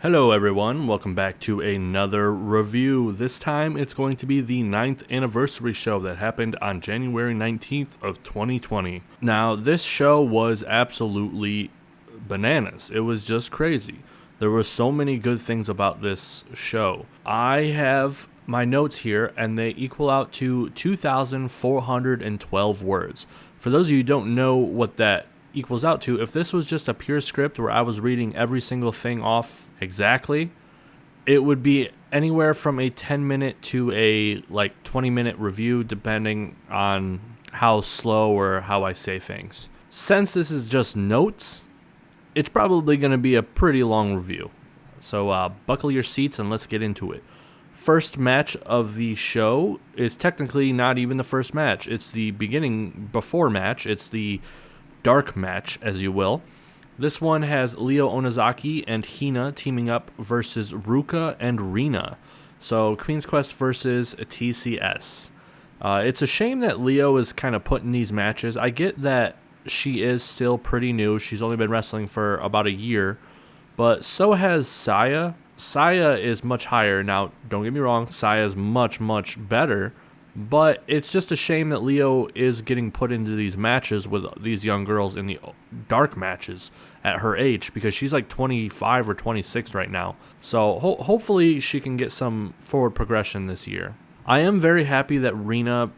Hello everyone, welcome back to another review. This time it's going to be the 9th anniversary show that happened on January 19th of 2020. Now this show was absolutely bananas. It was just crazy. There were so many good things about this show. I have my notes here and they equal out to 2,412 words. For those of you who don't know what that equals out to, if this was just a pure script where I was reading every single thing off exactly, it would be anywhere from a 10-minute to a 20-minute review, depending on how slow or how I say things. Since this is just notes, it's probably going to be a pretty long review. So buckle your seats and let's get into it. First match of the show is technically not even the first match. It's the beginning before match. It's the dark match, as you will. This one has Leo Onozaki and Hina teaming up versus Ruka and Rina. So Queen's Quest versus TCS. It's a shame that Leo is kind of put in these matches. I get that she is still pretty new. She's only been wrestling for about a year. But so has Saya. Saya is much higher. Now, don't get me wrong, Saya is much, much better. But it's just a shame that Leo is getting put into these matches with these young girls in the dark matches at her age, because she's like 25 or 26 right now. So hopefully she can get some forward progression this year. I am very happy that Rina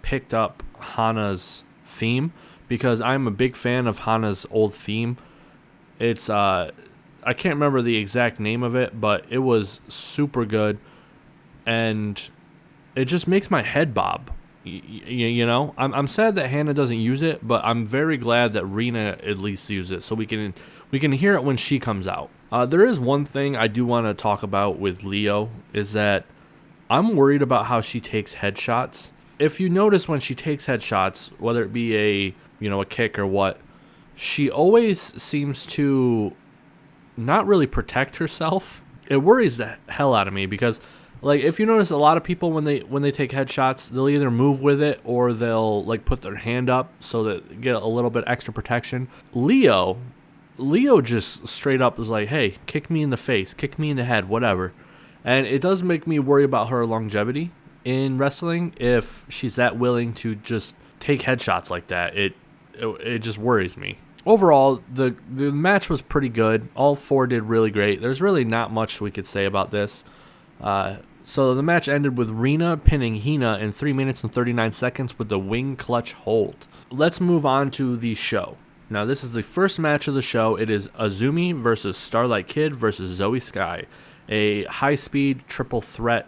picked up Hana's theme, because I'm a big fan of Hana's old theme. It's I can't remember the exact name of it, but it was super good, and it just makes my head bob. You know, I'm sad that Hannah doesn't use it, but I'm very glad that Rina at least uses it, so we can hear it when she comes out. There is one thing I do want to talk about with Leo, is that I'm worried about how she takes headshots. If you notice, when she takes headshots, whether it be a kick or what, she always seems to not really protect herself. It worries the hell out of me, because if you notice, a lot of people when they take headshots, they'll either move with it or they'll put their hand up so that they get a little bit extra protection. Leo just straight up is like, hey, kick me in the face, kick me in the head, whatever. And it does make me worry about her longevity in wrestling if she's that willing to just take headshots like that. It just worries me. Overall, the match was pretty good. All four did really great. There's really not much we could say about this. So the match ended with Rina pinning Hina in 3 minutes and 39 seconds with the wing clutch hold. Let's move on to the show. Now, this is the first match of the show. It is Azumi versus Starlight Kid versus Zoe Sky, a high-speed triple threat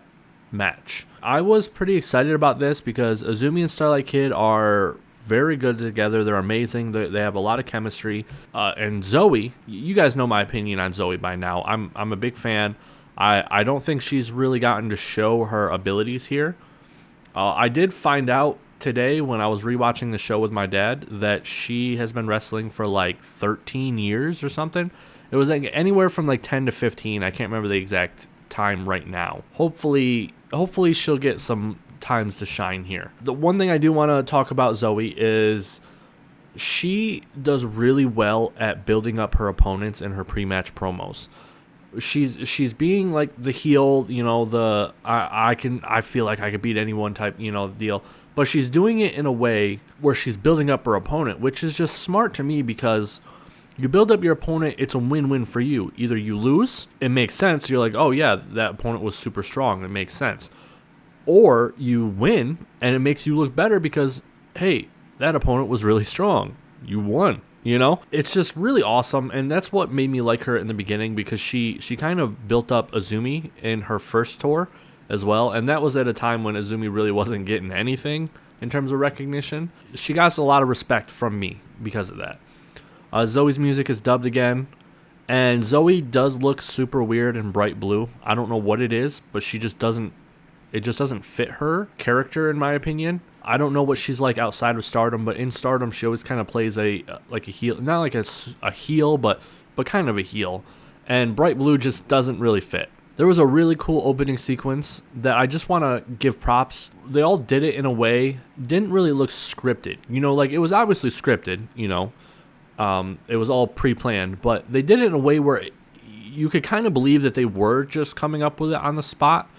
match. I was pretty excited about this because Azumi and Starlight Kid are very good together. They're amazing. They have a lot of chemistry. And Zoe, you guys know my opinion on Zoe by now. I'm a big fan. I don't think she's really gotten to show her abilities here. I did find out today when I was rewatching the show with my dad that she has been wrestling for 13 years or something. It was anywhere from 10 to 15. I can't remember the exact time right now. Hopefully she'll get some times to shine here. The one thing I do want to talk about Zoe is she does really well at building up her opponents in her pre-match promos. She's being the heel, I feel like I could beat anyone type, deal. But she's doing it in a way where she's building up her opponent, which is just smart to me, because you build up your opponent, it's a win-win for you. Either you lose, it makes sense. You're like, oh yeah, that opponent was super strong. It makes sense. Or you win, and it makes you look better because, hey, that opponent was really strong. You won. It's just really awesome, and that's what made me like her in the beginning, because she kind of built up Azumi in her first tour as well, and that was at a time when Azumi really wasn't getting anything in terms of recognition. She got a lot of respect from me because of that. Zoe's music is dubbed again, and Zoe does look super weird in bright blue. I don't know what it is, but it just doesn't fit her character, in my opinion. I don't know what she's like outside of Stardom, but in Stardom, she always kind of plays a heel, not like a heel, but kind of a heel. And bright blue just doesn't really fit. There was a really cool opening sequence that I just want to give props. They all did it in a way, didn't really look scripted. It was obviously scripted, it was all pre-planned, but they did it in a way where you could kind of believe that they were just coming up with it on the spot.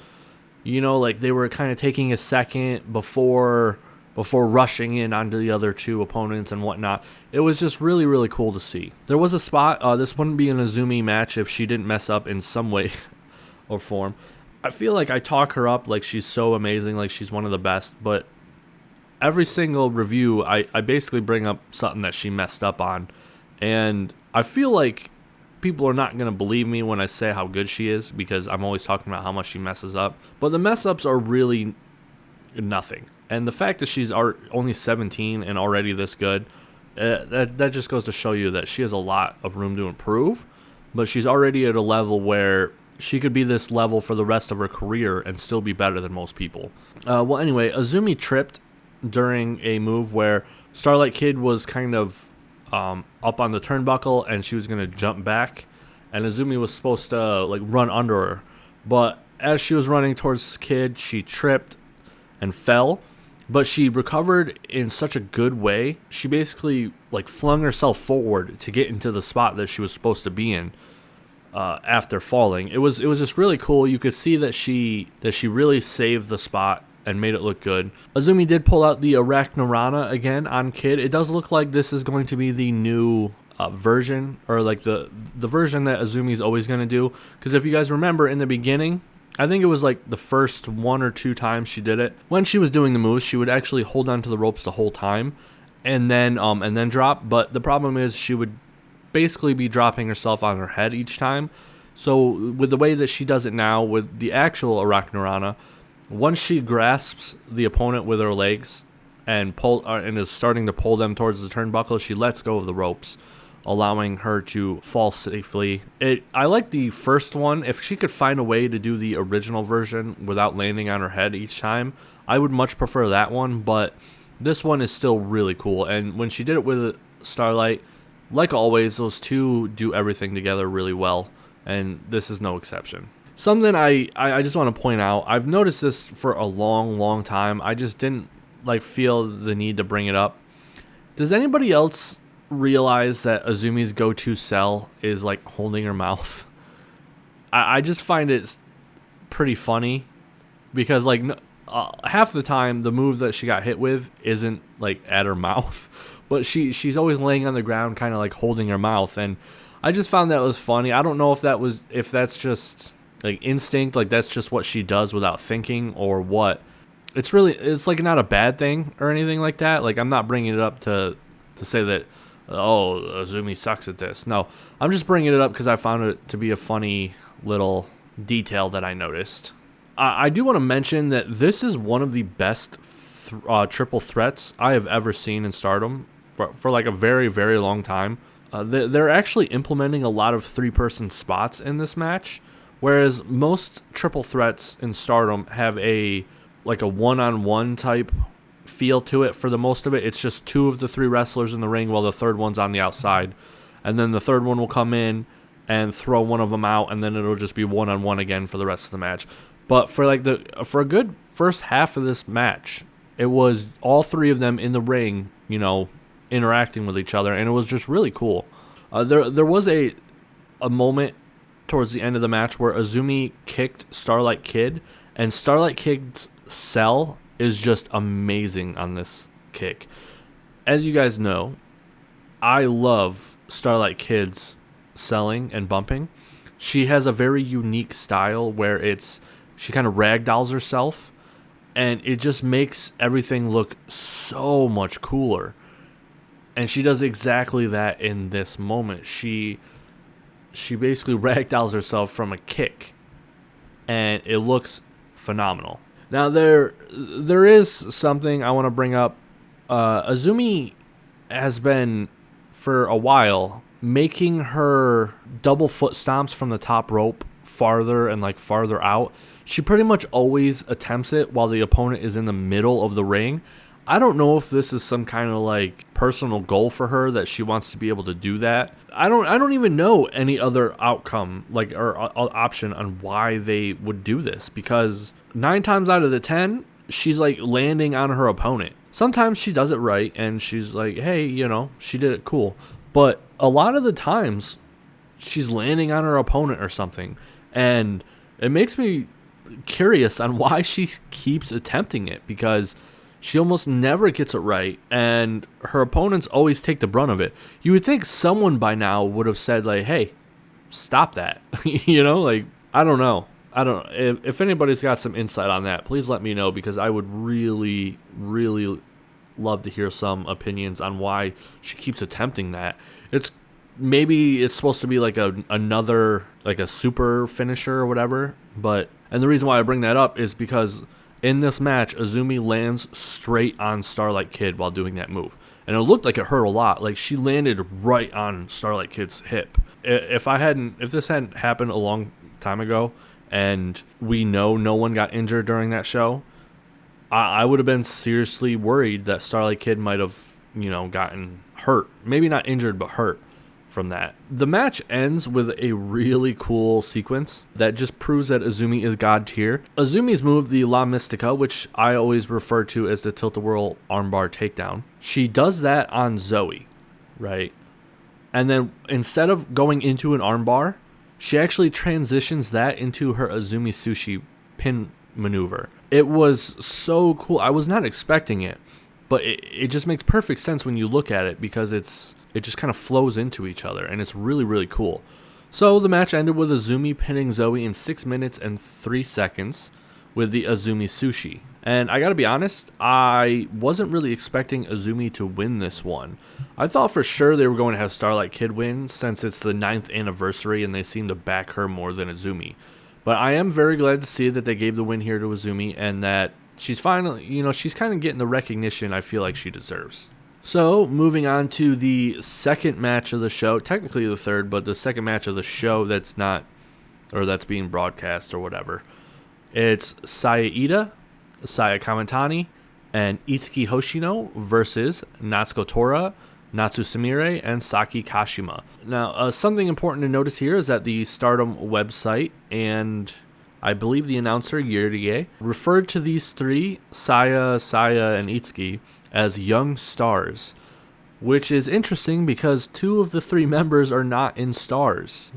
You know, like they were kind of taking a second before rushing in onto the other two opponents and whatnot. It was just really, really cool to see. There was a spot, this wouldn't be an Azumi match if she didn't mess up in some way or form. I feel like I talk her up like she's so amazing, like she's one of the best, but every single review, I basically bring up something that she messed up on. And I feel like people are not going to believe me when I say how good she is, because I'm always talking about how much she messes up. But the mess ups are really nothing. And the fact that she's only 17 and already this good, that just goes to show you that she has a lot of room to improve. But she's already at a level where she could be this level for the rest of her career and still be better than most people. Well, anyway, Azumi tripped during a move where Starlight Kid was kind of up on the turnbuckle and she was going to jump back. And Azumi was supposed to like run under her. But as she was running towards Kid, she tripped and fell. But she recovered in such a good way. She basically like flung herself forward to get into the spot that she was supposed to be in after falling. It was just really cool. You could see that she really saved the spot and made it look good. Azumi did pull out the Arachnorana again on Kid. It does look like this is going to be the new version, or like the version that Azumi's always going to do. Because if you guys remember in the beginning, I think it was like the first 1 or 2 times she did it, when she was doing the moves, she would actually hold on to the ropes the whole time and then drop. But the problem is she would basically be dropping herself on her head each time. So with the way that she does it now with the actual Arachnorana, once she grasps the opponent with her legs and is starting to pull them towards the turnbuckle, she lets go of the ropes, allowing her to fall safely. I like the first one. If she could find a way to do the original version without landing on her head each time, I would much prefer that one, but this one is still really cool. And when she did it with Starlight, like always, those two do everything together really well, and this is no exception. Something I just want to point out, I've noticed this for a long time. I just didn't feel the need to bring it up. Does anybody else realize that Azumi's go-to sell is like holding her mouth? I just find it pretty funny because half the time the move that she got hit with isn't like at her mouth, but she's always laying on the ground kind of like holding her mouth, and I just found that was funny. I don't know if that's just like instinct, like that's just what she does without thinking or what. It's like not a bad thing or anything like that. Like I'm not bringing it up to say that, oh, Azumi sucks at this. No, I'm just bringing it up because I found it to be a funny little detail that I noticed. I do want to mention that this is one of the best triple threats I have ever seen in Stardom for like a very, very long time. They're actually implementing a lot of 3-person spots in this match, whereas most triple threats in Stardom have a one-on-one type feel to it. For the most of it, it's just 2 of the 3 wrestlers in the ring while the third one's on the outside, and then the third one will come in and throw one of them out, and then it'll just be one-on-one again for the rest of the match. But for a good first half of this match, it was all 3 of them in the ring, interacting with each other, and it was just really cool. There was a moment towards the end of the match where Azumi kicked Starlight Kid, and Starlight Kid's sell is just amazing on this kick. As you guys know, I love Starlight Kid's selling and bumping. She has a very unique style where she kind of ragdolls herself, and it just makes everything look so much cooler. And she does exactly that in this moment. She basically ragdolls herself from a kick, and it looks phenomenal. Now there is something I want to bring up. Azumi has been for a while making her double foot stomps from the top rope farther and farther out. She pretty much always attempts it while the opponent is in the middle of the ring. I don't know if this is some kind of personal goal for her that she wants to be able to do that. I don't even know any other outcome or option on why they would do this, because 9 times out of the 10 she's landing on her opponent. Sometimes she does it right and she's like, hey, she did it cool. But a lot of the times she's landing on her opponent or something. And it makes me curious on why she keeps attempting it, because she almost never gets it right, and her opponents always take the brunt of it. You would think someone by now would have said, like, hey, stop that. Like, I don't know. If anybody's got some insight on that, please let me know, because I would really, really love to hear some opinions on why she keeps attempting that. Maybe it's supposed to be like another super finisher or whatever, and the reason why I bring that up is because in this match, Azumi lands straight on Starlight Kid while doing that move, and it looked like it hurt a lot. Like, she landed right on Starlight Kid's hip. If this hadn't happened a long time ago, and we know no one got injured during that show, I would have been seriously worried that Starlight Kid might have, gotten hurt. Maybe not injured, but hurt from that. The match ends with a really cool sequence that just proves that Azumi is god tier. Azumi's move, the La Mystica, which I always refer to as the Tilt-A-Whirl armbar takedown, she does that on Zoe, right? And then instead of going into an armbar, she actually transitions that into her Azumi Sushi pin maneuver. It was so cool. I was not expecting it, but it just makes perfect sense when you look at it, because it just kind of flows into each other, and it's really, really cool. So the match ended with Azumi pinning Zoe in 6 minutes and 3 seconds with the Azumi Sushi. And I gotta be honest, I wasn't really expecting Azumi to win this one. I thought for sure they were going to have Starlight Kid win, since it's the 9th anniversary and they seem to back her more than Azumi. But I am very glad to see that they gave the win here to Azumi, and that she's finally, she's kind of getting the recognition I feel like she deserves. So, moving on to the second match of the show, technically the third, but the second match of the show that's being broadcast or whatever. It's Saya Iida, Saya Kamitani, and Itsuki Hoshino versus Natsuko Tora, Natsu Sumire, and Saki Kashima. Now, something important to notice here is that the Stardom website and I believe the announcer, Yurige, referred to these three, Saya, and Itsuki, as young stars, which is interesting because 2 of the 3 members are not in stars,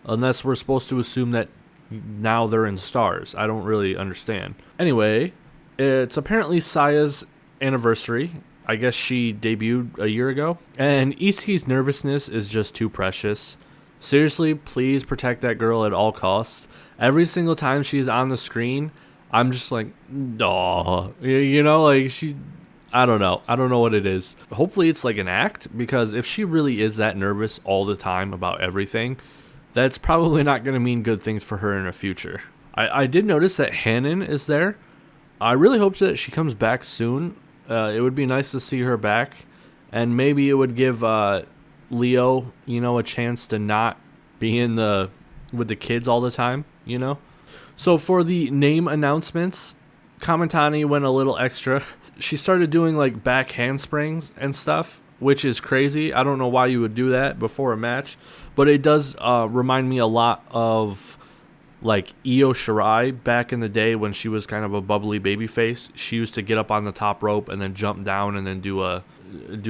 unless we're supposed to assume that now they're in stars. I don't really understand. Anyway, it's apparently Saya's anniversary. I guess she debuted a year ago, and Itsuki's nervousness is just too precious. Seriously, please protect that girl at all costs. Every single time she's on the screen, I'm just like, aw, I don't know. I don't know what it is. Hopefully it's like an act, because if she really is that nervous all the time about everything, that's probably not going to mean good things for her in the future. I did notice that Hanan is there. I really hope that she comes back soon. It would be nice to see her back, and maybe it would give Leo, a chance to not be with the kids all the time, So for the name announcements, Kamitani went a little extra. She started doing like back handsprings and stuff, which is crazy. I don't know why you would do that before a match, but it does remind me a lot of like Io Shirai back in the day when she was kind of a bubbly baby face. She used to get up on the top rope and then jump down and then do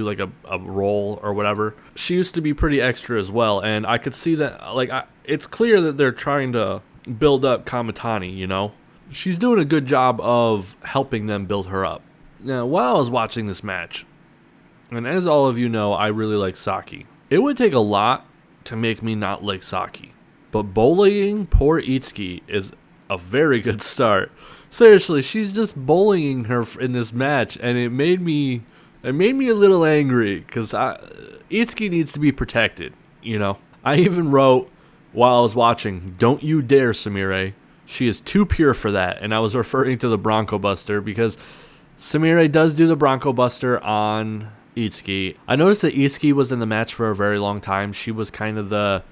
like a roll or whatever. She used to be pretty extra as well, and I could see that it's clear that they're trying to build up Kamitani, She's doing a good job of helping them build her up. Now, while I was watching this match, and as all of you know, I really like Saki. It would take a lot to make me not like Saki. But bullying poor Itsuki is a very good start. Seriously, she's just bullying her in this match, and it made me a little angry, because Itsuki needs to be protected, I even wrote while I was watching, "Don't you dare, Sumire. She is too pure for that." And I was referring to the Bronco Buster, because Sumire does do the Bronco Buster on Itsuki. I noticed that Itsuki was in the match for a very long time. She was kind of the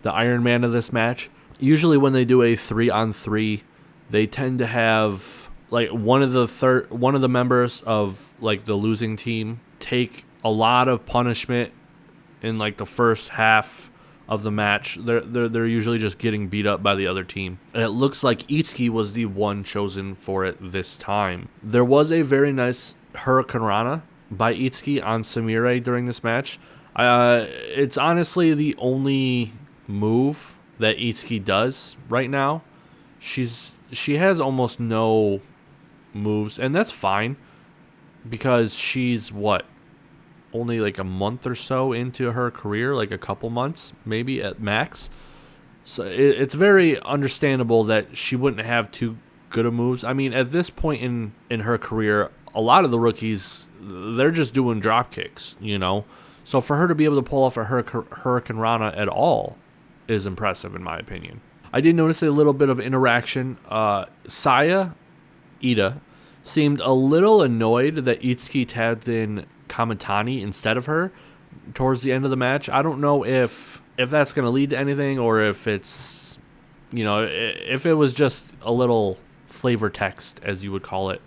Iron Man of this match. Usually when they do a 3-on-3, they tend to have like one of the members of like the losing team take a lot of punishment in like the first half of the match. They're usually just getting beat up by the other team. And it looks like Itsuki was the one chosen for it this time. There was a very nice Hurricane Rana by Itsuki on Sumire during this match. It's honestly the only move that Itsuki does right now. She has almost no moves, and that's fine because she's only like a month or so into her career, like a couple months maybe at max. So it's very understandable that she wouldn't have too good of moves. I mean, at this point in her career, a lot of the rookies, they're just doing drop kicks, you know. So for her to be able to pull off a Hurricane Rana at all is impressive in my opinion. I did notice a little bit of interaction. Saya Ida seemed a little annoyed that Itsuki tabbed in Kamitani instead of her towards the end of the match. I don't know if that's going to lead to anything, or if it's, if it was just a little flavor text, as you would call it,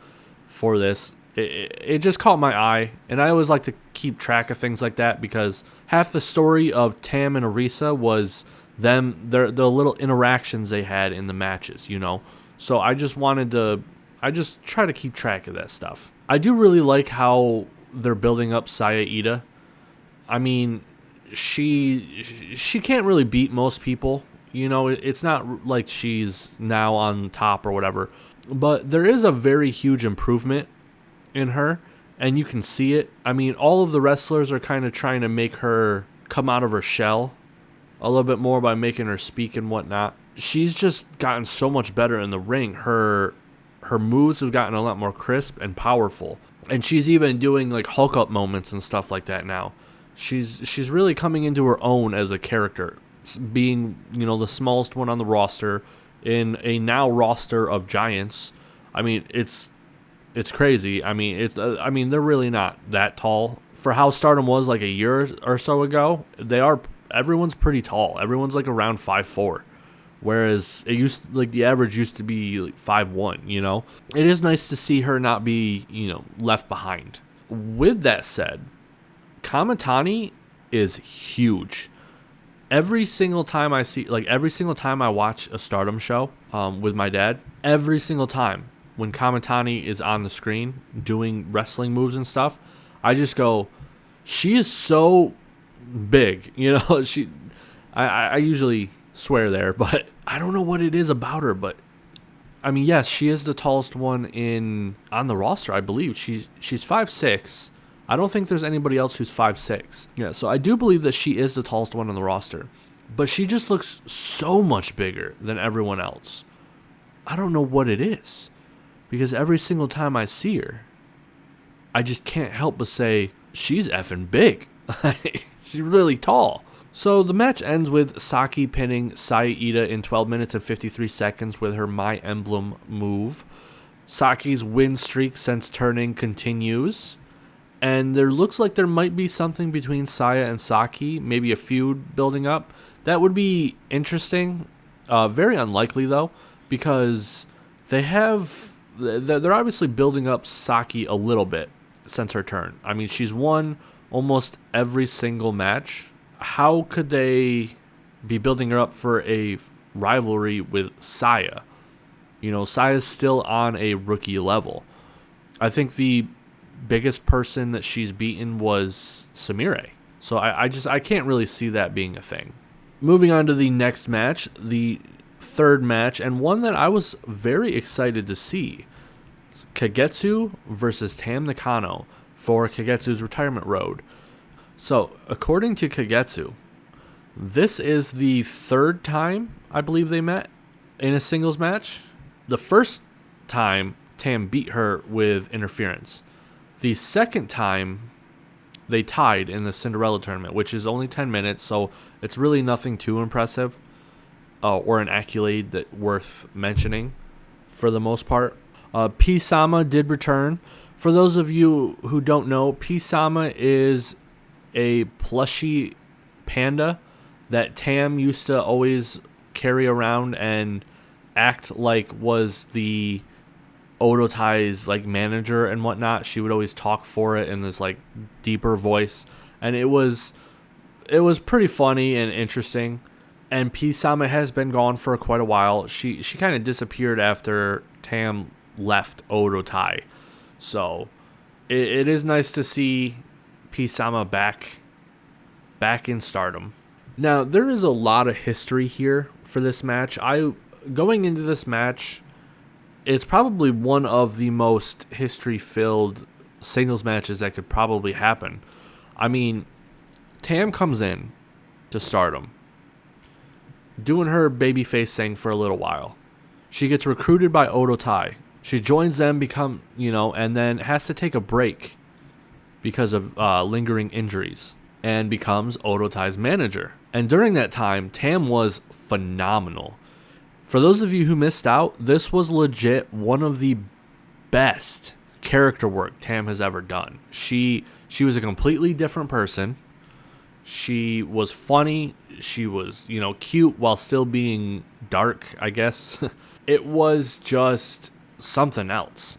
for this. It just caught my eye, and I always like to keep track of things like that because half the story of Tam and Arisa was the little interactions they had in the matches, So I just try to keep track of that stuff. I do really like how they're building up Saya Ida. I mean, she can't really beat most people. It's not like she's now on top or whatever. But there is a very huge improvement in her, and you can see it. I mean, all of the wrestlers are kind of trying to make her come out of her shell a little bit more by making her speak and whatnot. She's just gotten so much better in the ring. Her moves have gotten a lot more crisp and powerful. And she's even doing like Hulk up moments and stuff like that now. She's really coming into her own as a character, being, the smallest one on the roster in a now roster of giants. I mean, it's crazy. I mean, they're really not that tall. For how Stardom was like a year or so ago, everyone's pretty tall. Everyone's like around 5'4". Whereas the average used to be like 5'1", It is nice to see her not be, left behind. With that said, Kamitani is huge. Every single time I watch a Stardom show with my dad, every single time when Kamitani is on the screen doing wrestling moves and stuff, I just go, she is so big. I usually swear there, but I don't know what it is about her, but I mean, yes, she is the tallest one on the roster, I believe. She's 5'6". I don't think there's anybody else who's 5'6". Yeah, so I do believe that she is the tallest one on the roster, but she just looks so much bigger than everyone else. I don't know what it is, because every single time I see her, I just can't help but say, she's effing big. She's really tall. So the match ends with Saki pinning Saya Ida in 12 minutes and 53 seconds with her My Emblem move. Saki's win streak since turning continues. And there looks like there might be something between Saya and Saki, maybe a feud building up. That would be interesting. Very unlikely, though, because they're obviously building up Saki a little bit since her turn. I mean, she's won almost every single match. How could they be building her up for a rivalry with Saya? Saya's still on a rookie level. I think the biggest person that she's beaten was Samire. So I can't really see that being a thing. Moving on to the next match, the third match, and one that I was very excited to see. It's Kagetsu versus Tam Nakano for Kagetsu's retirement road. So, according to Kagetsu, this is the third time I believe they met in a singles match. The first time, Tam beat her with interference. The second time, they tied in the Cinderella tournament, which is only 10 minutes, so it's really nothing too impressive or an accolade that worth mentioning for the most part. P-Sama did return. For those of you who don't know, P-Sama is a plushy panda that Tam used to always carry around and act like was the Oedo Tai's like manager and whatnot. She would always talk for it in this like deeper voice, and it was pretty funny and interesting. And P-Sama has been gone for quite a while. She kind of disappeared after Tam left Oedo Tai, so it is nice to see P-Sama back in Stardom. Now, there is a lot of history here for this match. Going into this match, it's probably one of the most history-filled singles matches that could probably happen. I mean, Tam comes in to Stardom, doing her babyface thing for a little while. She gets recruited by Oedo Tai. She joins them, and then has to take a break because of lingering injuries, and becomes Oedo Tai's manager. And during that time, Tam was phenomenal. For those of you who missed out, this was legit one of the best character work Tam has ever done. She was a completely different person. She was funny. She was, cute while still being dark, I guess. It was just something else,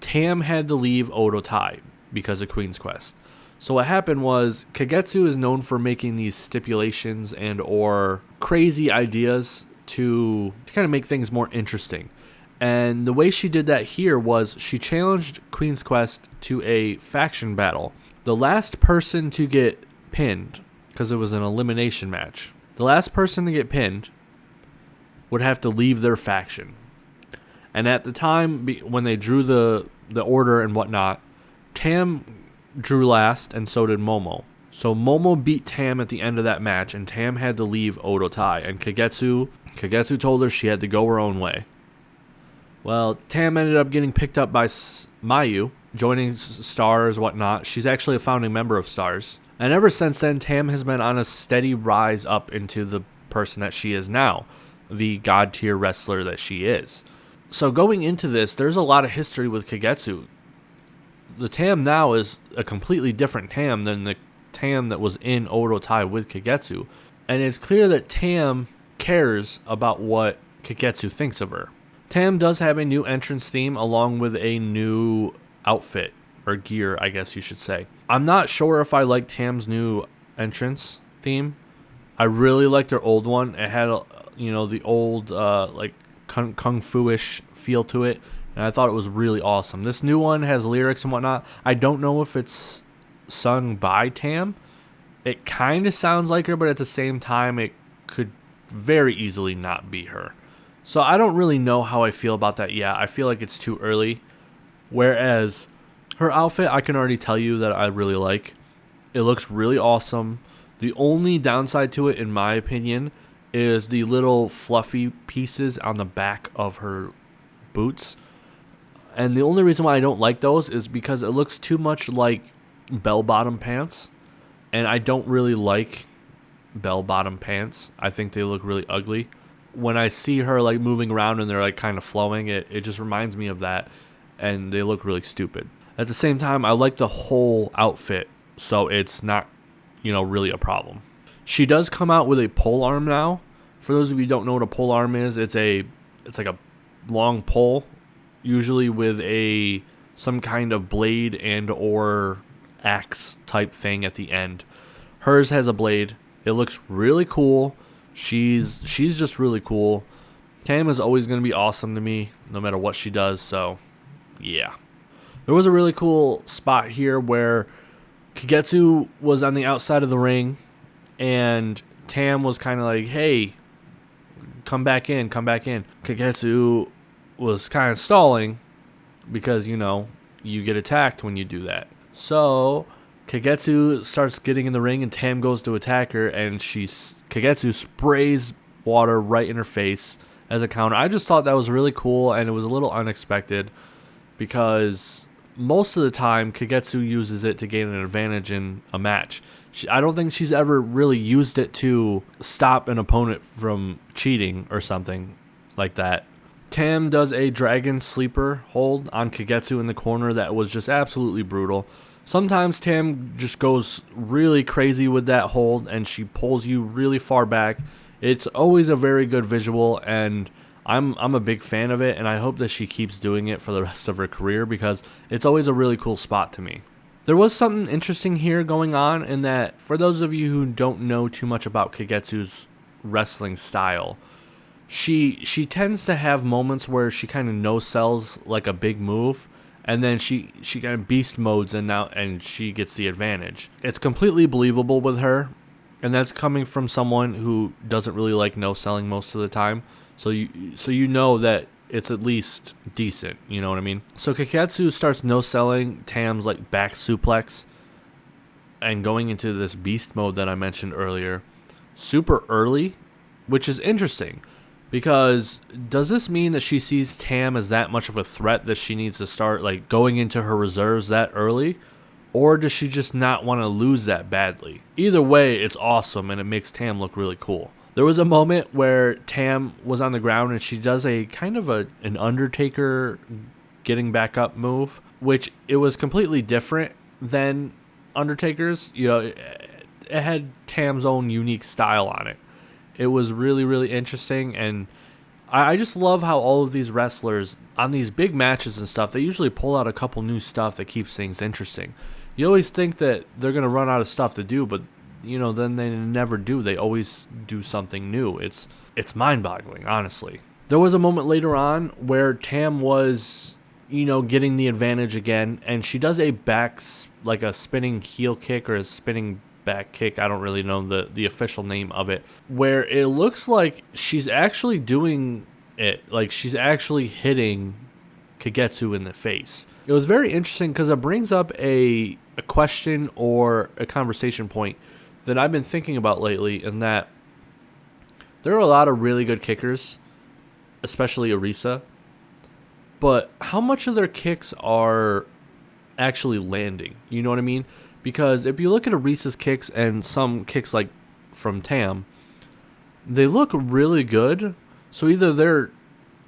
Tam had to leave Oedo Tai because of Queen's Quest. So what happened was, Kagetsu is known for making these stipulations and or crazy ideas to kind of make things more interesting. And the way she did that here was she challenged Queen's Quest to a faction battle. The last person to get pinned, because it was an elimination match, the last person to get pinned would have to leave their faction. And at the time, when they drew the order and whatnot, Tam drew last, and so did Momo. So Momo beat Tam at the end of that match, and Tam had to leave Oedo Tai. And Kagetsu told her she had to go her own way. Well, Tam ended up getting picked up by Mayu, joining Stars, whatnot. She's actually a founding member of Stars. And ever since then, Tam has been on a steady rise up into the person that she is now, the god tier wrestler that she is. So going into this, there's a lot of history with Kagetsu. The Tam now is a completely different Tam than the Tam that was in Oedo Tai with Kagetsu. And it's clear that Tam cares about what Kagetsu thinks of her. Tam does have a new entrance theme along with a new outfit, or gear, I guess you should say. I'm not sure if I like Tam's new entrance theme. I really liked her old one. It had, the old, kung fu-ish feel to it, and I thought it was really awesome. This new one has lyrics and whatnot. I don't know if it's sung by Tam. It kind of sounds like her, but at the same time, it could very easily not be her. So I don't really know how I feel about that yet. I feel like it's too early. Whereas her outfit, I can already tell you that I really like. It looks really awesome. The only downside to it, in my opinion, is the little fluffy pieces on the back of her boots. And the only reason why I don't like those is because it looks too much like bell-bottom pants. And I don't really like bell-bottom pants. I think they look really ugly. When I see her moving around and they're kind of flowing, it just reminds me of that. And they look really stupid. At the same time, I like the whole outfit, so it's not, really a problem. She does come out with a pole arm now. For those of you who don't know what a pole arm is, it's like a long pole, usually with some kind of blade and or axe type thing at the end. Hers has a blade. It looks really cool. She's just really cool. Tam is always going to be awesome to me, no matter what she does, so yeah. There was a really cool spot here where Kagetsu was on the outside of the ring, and Tam was kind of like, hey, come back in. Kagetsu was kind of stalling because, you get attacked when you do that. So Kagetsu starts getting in the ring, and Tam goes to attack her, and Kagetsu sprays water right in her face as a counter. I just thought that was really cool, and it was a little unexpected because most of the time Kagetsu uses it to gain an advantage in a match. I don't think she's ever really used it to stop an opponent from cheating or something like that. Tam does a dragon sleeper hold on Kagetsu in the corner that was just absolutely brutal. Sometimes Tam just goes really crazy with that hold and she pulls you really far back. It's always a very good visual, and I'm a big fan of it, and I hope that she keeps doing it for the rest of her career because it's always a really cool spot to me. There was something interesting here going on in that, for those of you who don't know too much about Kagetsu's wrestling style, she tends to have moments where she kind of no-sells like a big move, and then she kind of beast modes and she gets the advantage. It's completely believable with her. And that's coming from someone who doesn't really like no selling most of the time. So you know that it's at least decent, you know what I mean? So Kagetsu starts no selling Tam's like back suplex and going into this beast mode that I mentioned earlier super early, which is interesting because does this mean that she sees Tam as that much of a threat that she needs to start like going into her reserves that early? Or does she just not want to lose that badly? Either way, it's awesome and it makes Tam look really cool. There was a moment where Tam was on the ground and she does a kind of an Undertaker getting back up move, which it was completely different than Undertaker's. You know, it had Tam's own unique style on it. It was really, really interesting, and I just love how all of these wrestlers on these big matches and stuff, they usually pull out a couple new stuff that keeps things interesting. You always think that they're going to run out of stuff to do, but you know, then they never do. They always do something new. It's mind-boggling, honestly. There was a moment later on where Tam was, you know, getting the advantage again, and she does a like a spinning heel kick or a spinning back kick. I don't really know the official name of it, where it looks like she's actually doing it. Like she's actually hitting Kagetsu in the face. It was very interesting because it brings up a question or a conversation point that I've been thinking about lately, in that there are a lot of really good kickers, especially Arisa, but how much of their kicks are actually landing? You know what I mean? Because if you look at Arisa's kicks and some kicks like from Tam, they look really good. So either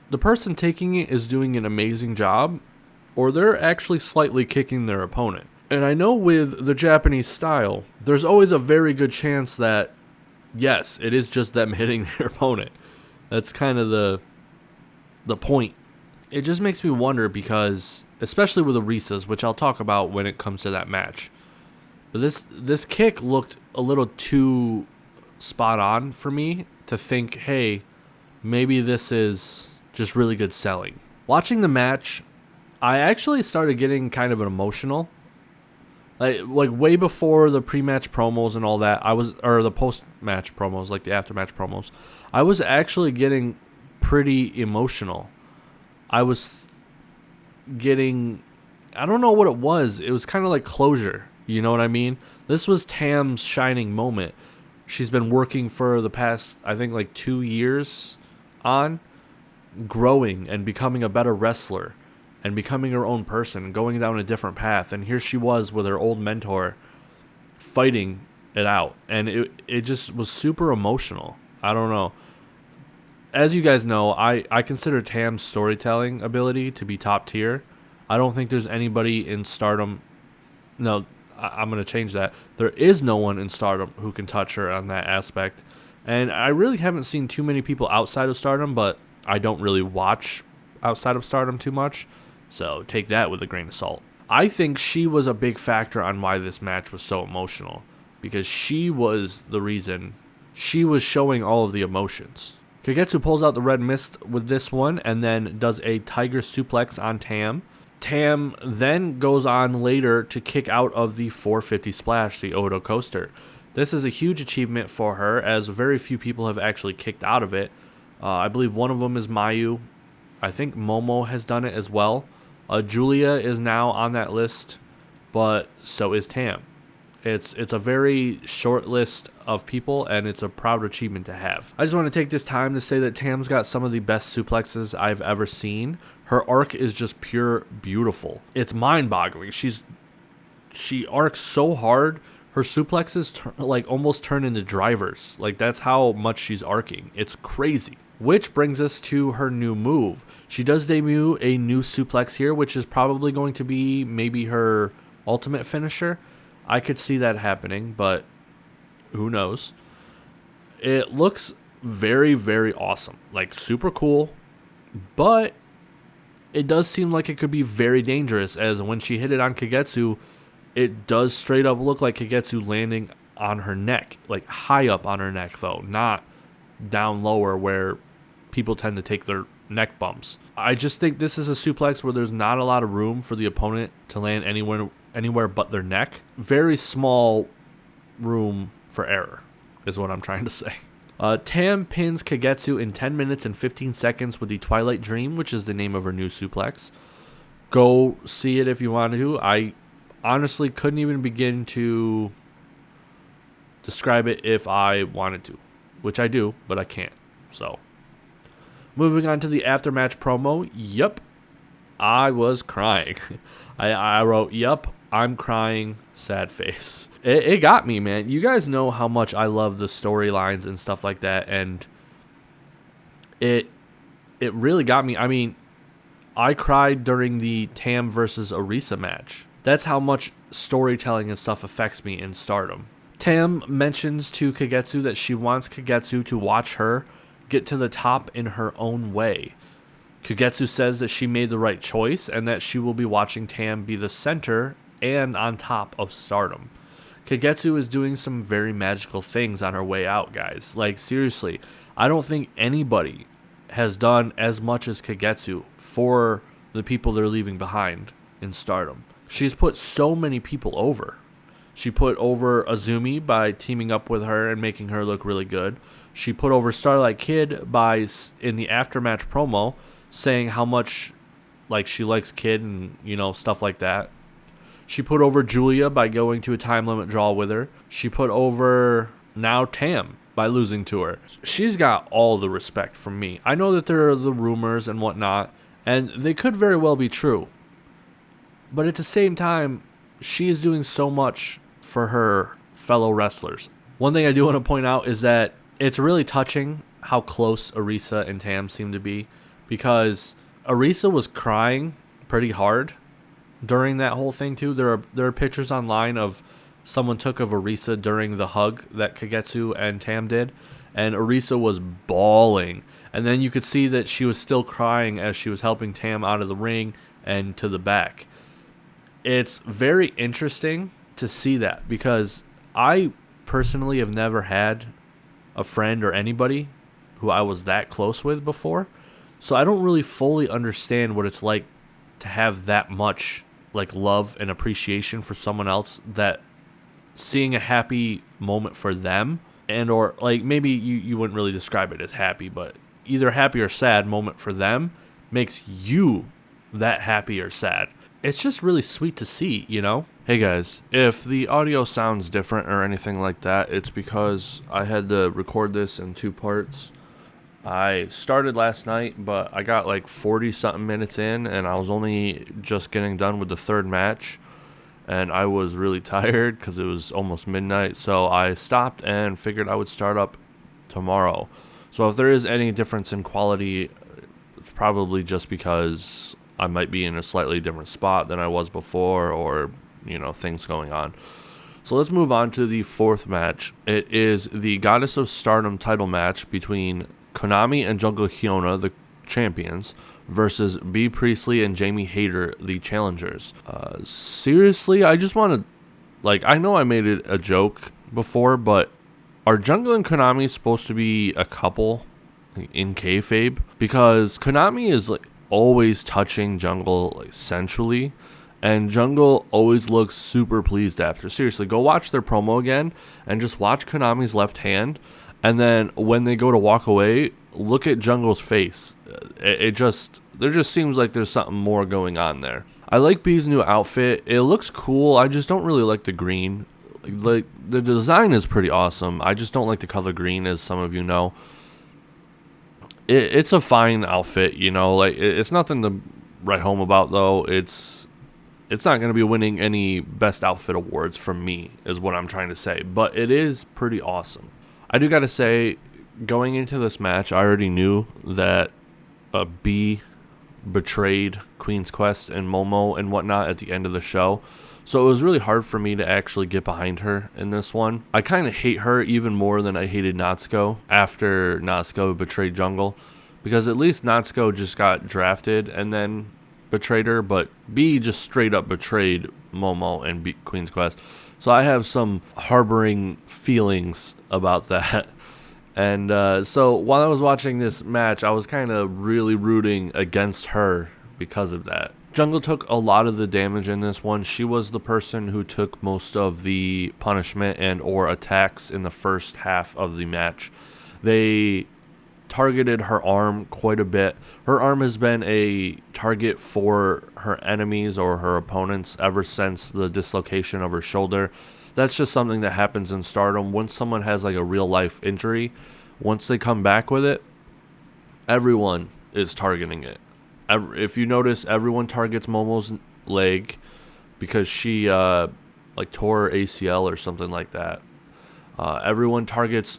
the person taking it is doing an amazing job, or they're actually slightly kicking their opponent. And I know with the Japanese style, there's always a very good chance that, yes, it is just them hitting their opponent. That's kind of the point. It just makes me wonder because, especially with Arisa's, which I'll talk about when it comes to that match, but this kick looked a little too spot on for me to think, hey, maybe this is just really good selling. Watching the match, I actually started getting kind of emotional. Like way before the pre-match promos and all that, or the post-match promos, like the after-match promos, I was actually getting pretty emotional. I was getting, I don't know what it was. It was kind of like closure. You know what I mean? This was Tam's shining moment. She's been working for the past, I think, like 2 years on growing and becoming a better wrestler and becoming her own person, going down a different path. And here she was with her old mentor fighting it out. And it just was super emotional. I don't know. As you guys know, I consider Tam's storytelling ability to be top tier. I don't think there's anybody in Stardom. No, I'm going to change that. There is no one in Stardom who can touch her on that aspect. And I really haven't seen too many people outside of Stardom, but I don't really watch outside of Stardom too much. So take that with a grain of salt. I think she was a big factor on why this match was so emotional, because she was the reason. She was showing all of the emotions. Kagetsu pulls out the red mist with this one and then does a tiger suplex on Tam. Tam then goes on later to kick out of the 450 splash, the Oedo coaster. This is a huge achievement for her, as very few people have actually kicked out of it. I believe one of them is Mayu. I think Momo has done it as well. Julia is now on that list, but so is Tam. It's a very short list of people, and it's a proud achievement to have. I just want to take this time to say that Tam's got some of the best suplexes I've ever seen. Her arc is just pure beautiful. It's mind-boggling. She arcs so hard, her suplexes almost turn into drivers. Like, that's how much she's arcing. It's crazy. Which brings us to her new move. She does debut a new suplex here, which is probably going to be maybe her ultimate finisher. I could see that happening, but who knows? It looks very, very awesome. Like, super cool, but it does seem like it could be very dangerous, as when she hit it on Kagetsu, it does straight up look like Kagetsu landing on her neck. Like, high up on her neck, though, not down lower where people tend to take their neck bumps. I just think this is a suplex where there's not a lot of room for the opponent to land anywhere but their neck. Very small room for error. is what I'm trying to say. Tam pins Kagetsu in 10 minutes and 15 seconds with the Twilight Dream, which is the name of her new suplex. Go see it if you want to. I honestly couldn't even begin to describe it if I wanted to, which I do, but I can't. So, moving on to the aftermatch promo. Yup, I was crying. I wrote, yup, I'm crying, sad face. It got me, man. You guys know how much I love the storylines and stuff like that, and it really got me. I mean, I cried during the Tam versus Arisa match. That's how much storytelling and stuff affects me in Stardom. Tam mentions to Kagetsu that she wants Kagetsu to watch her get to the top in her own way. Kagetsu says that she made the right choice and that she will be watching Tam be the center and on top of Stardom. Kagetsu is doing some very magical things on her way out, guys. Like, seriously, I don't think anybody has done as much as Kagetsu for the people they're leaving behind in Stardom. She's put so many people over. She put over Azumi by teaming up with her and making her look really good. She put over Starlight Kid by, in the aftermatch promo, saying how much like she likes Kid and, you know, stuff like that. She put over Julia by going to a time limit draw with her. She put over now Tam by losing to her. She's got all the respect from me. I know that there are the rumors and whatnot, and they could very well be true. But at the same time, she is doing so much for her fellow wrestlers. One thing I do want to point out is that it's really touching how close Arisa and Tam seem to be, because Arisa was crying pretty hard during that whole thing too. There are pictures online of someone took of Arisa during the hug that Kagetsu and Tam did, and Arisa was bawling, and then you could see that she was still crying as she was helping Tam out of the ring and to the back. It's very interesting to see that, because I personally have never had a friend or anybody who I was that close with before, so I don't really fully understand what it's like to have that much like love and appreciation for someone else, that seeing a happy moment for them, and or like maybe you wouldn't really describe it as happy, but either happy or sad moment for them makes you that happy or sad. It's just really sweet to see, you know? Hey guys, if the audio sounds different or anything like that, it's because I had to record this in 2 parts. I started last night, but I got like 40 something minutes in, and I was only just getting done with the 3rd match, and I was really tired because it was almost midnight, so I stopped and figured I would start up tomorrow. So if there is any difference in quality, it's probably just because I might be in a slightly different spot than I was before, or, you know, things going on. So let's move on to the 4th match. It is the Goddess of Stardom title match between Konami and Jungle Hyuna, the champions, versus B. Priestley and Jamie Hayter, the challengers. Seriously, I just want to, like, I know I made it a joke before, but are Jungle and Konami supposed to be a couple in kayfabe? Because Konami is like always touching Jungle like sensually, and Jungle always looks super pleased after. Seriously, go watch their promo again and just watch Konami's left hand. And then when they go to walk away, look at Jungle's face. There just seems like there's something more going on there. I like B's new outfit. It looks cool. I just don't really like the green. Like, the design is pretty awesome. I just don't like the color green, as some of you know. It's a fine outfit, you know. Like, it's nothing to write home about, though. It's not going to be winning any best outfit awards from me, is what I'm trying to say. But it is pretty awesome. I do got to say, going into this match, I already knew that B betrayed Queen's Quest and Momo and whatnot at the end of the show. So it was really hard for me to actually get behind her in this one. I kind of hate her even more than I hated Natsuko after Natsuko betrayed Jungle, because at least Natsuko just got drafted and then betrayed her, but B just straight up betrayed Momo and Queen's Quest. So I have some harboring feelings about that. And so while I was watching this match, I was kind of really rooting against her because of that. Jungle took a lot of the damage in this one. She was the person who took most of the punishment and or attacks in the first half of the match. They targeted her arm quite a bit. Her arm has been a target for her enemies or her opponents ever since the dislocation of her shoulder. That's just something that happens in Stardom. When someone has like a real life injury, once they come back with it, everyone is targeting it. If you notice, everyone targets Momo's leg because she like tore her ACL or something like that. Everyone targets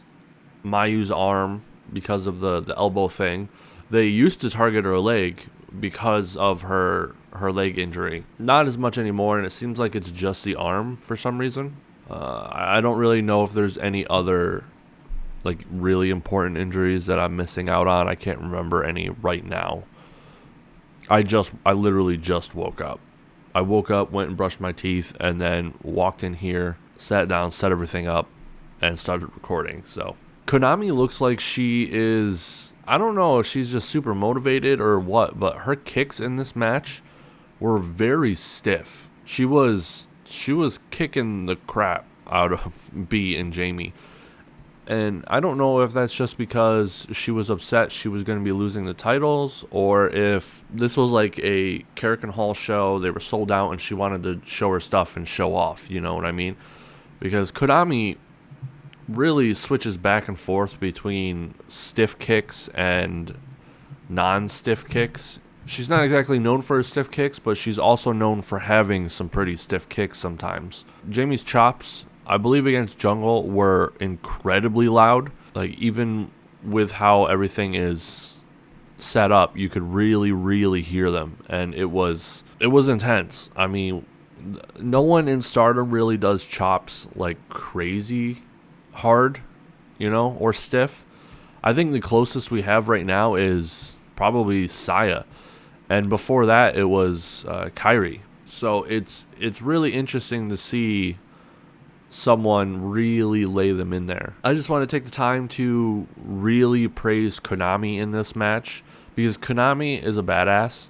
Mayu's arm because of the elbow thing. They used to target her leg because of her leg injury. Not as much anymore, and it seems like it's just the arm for some reason. I don't really know if there's any other like really important injuries that I'm missing out on. I can't remember any right now. I literally just woke up. I woke up, went and brushed my teeth, and then walked in here, sat down, set everything up, and started recording. So Konami looks like she is, I don't know if she's just super motivated or what, but her kicks in this match were very stiff. She was kicking the crap out of B and Jamie. And I don't know if that's just because she was upset she was going to be losing the titles, or if this was like a Carrick Hall show, they were sold out and she wanted to show her stuff and show off, you know what I mean? Because Konami really switches back and forth between stiff kicks and non-stiff kicks. She's not exactly known for her stiff kicks, but she's also known for having some pretty stiff kicks sometimes. Jamie's chops, I believe against Jungle, were incredibly loud. Like, even with how everything is set up, you could really, really hear them. And it was intense. I mean, no one in Stardom really does chops like crazy hard, you know, or stiff. I think the closest we have right now is probably Saya. And before that, it was Kairi. So it's really interesting to see someone really lay them in there. I just want to take the time to really praise Konami in this match, because Konami is a badass,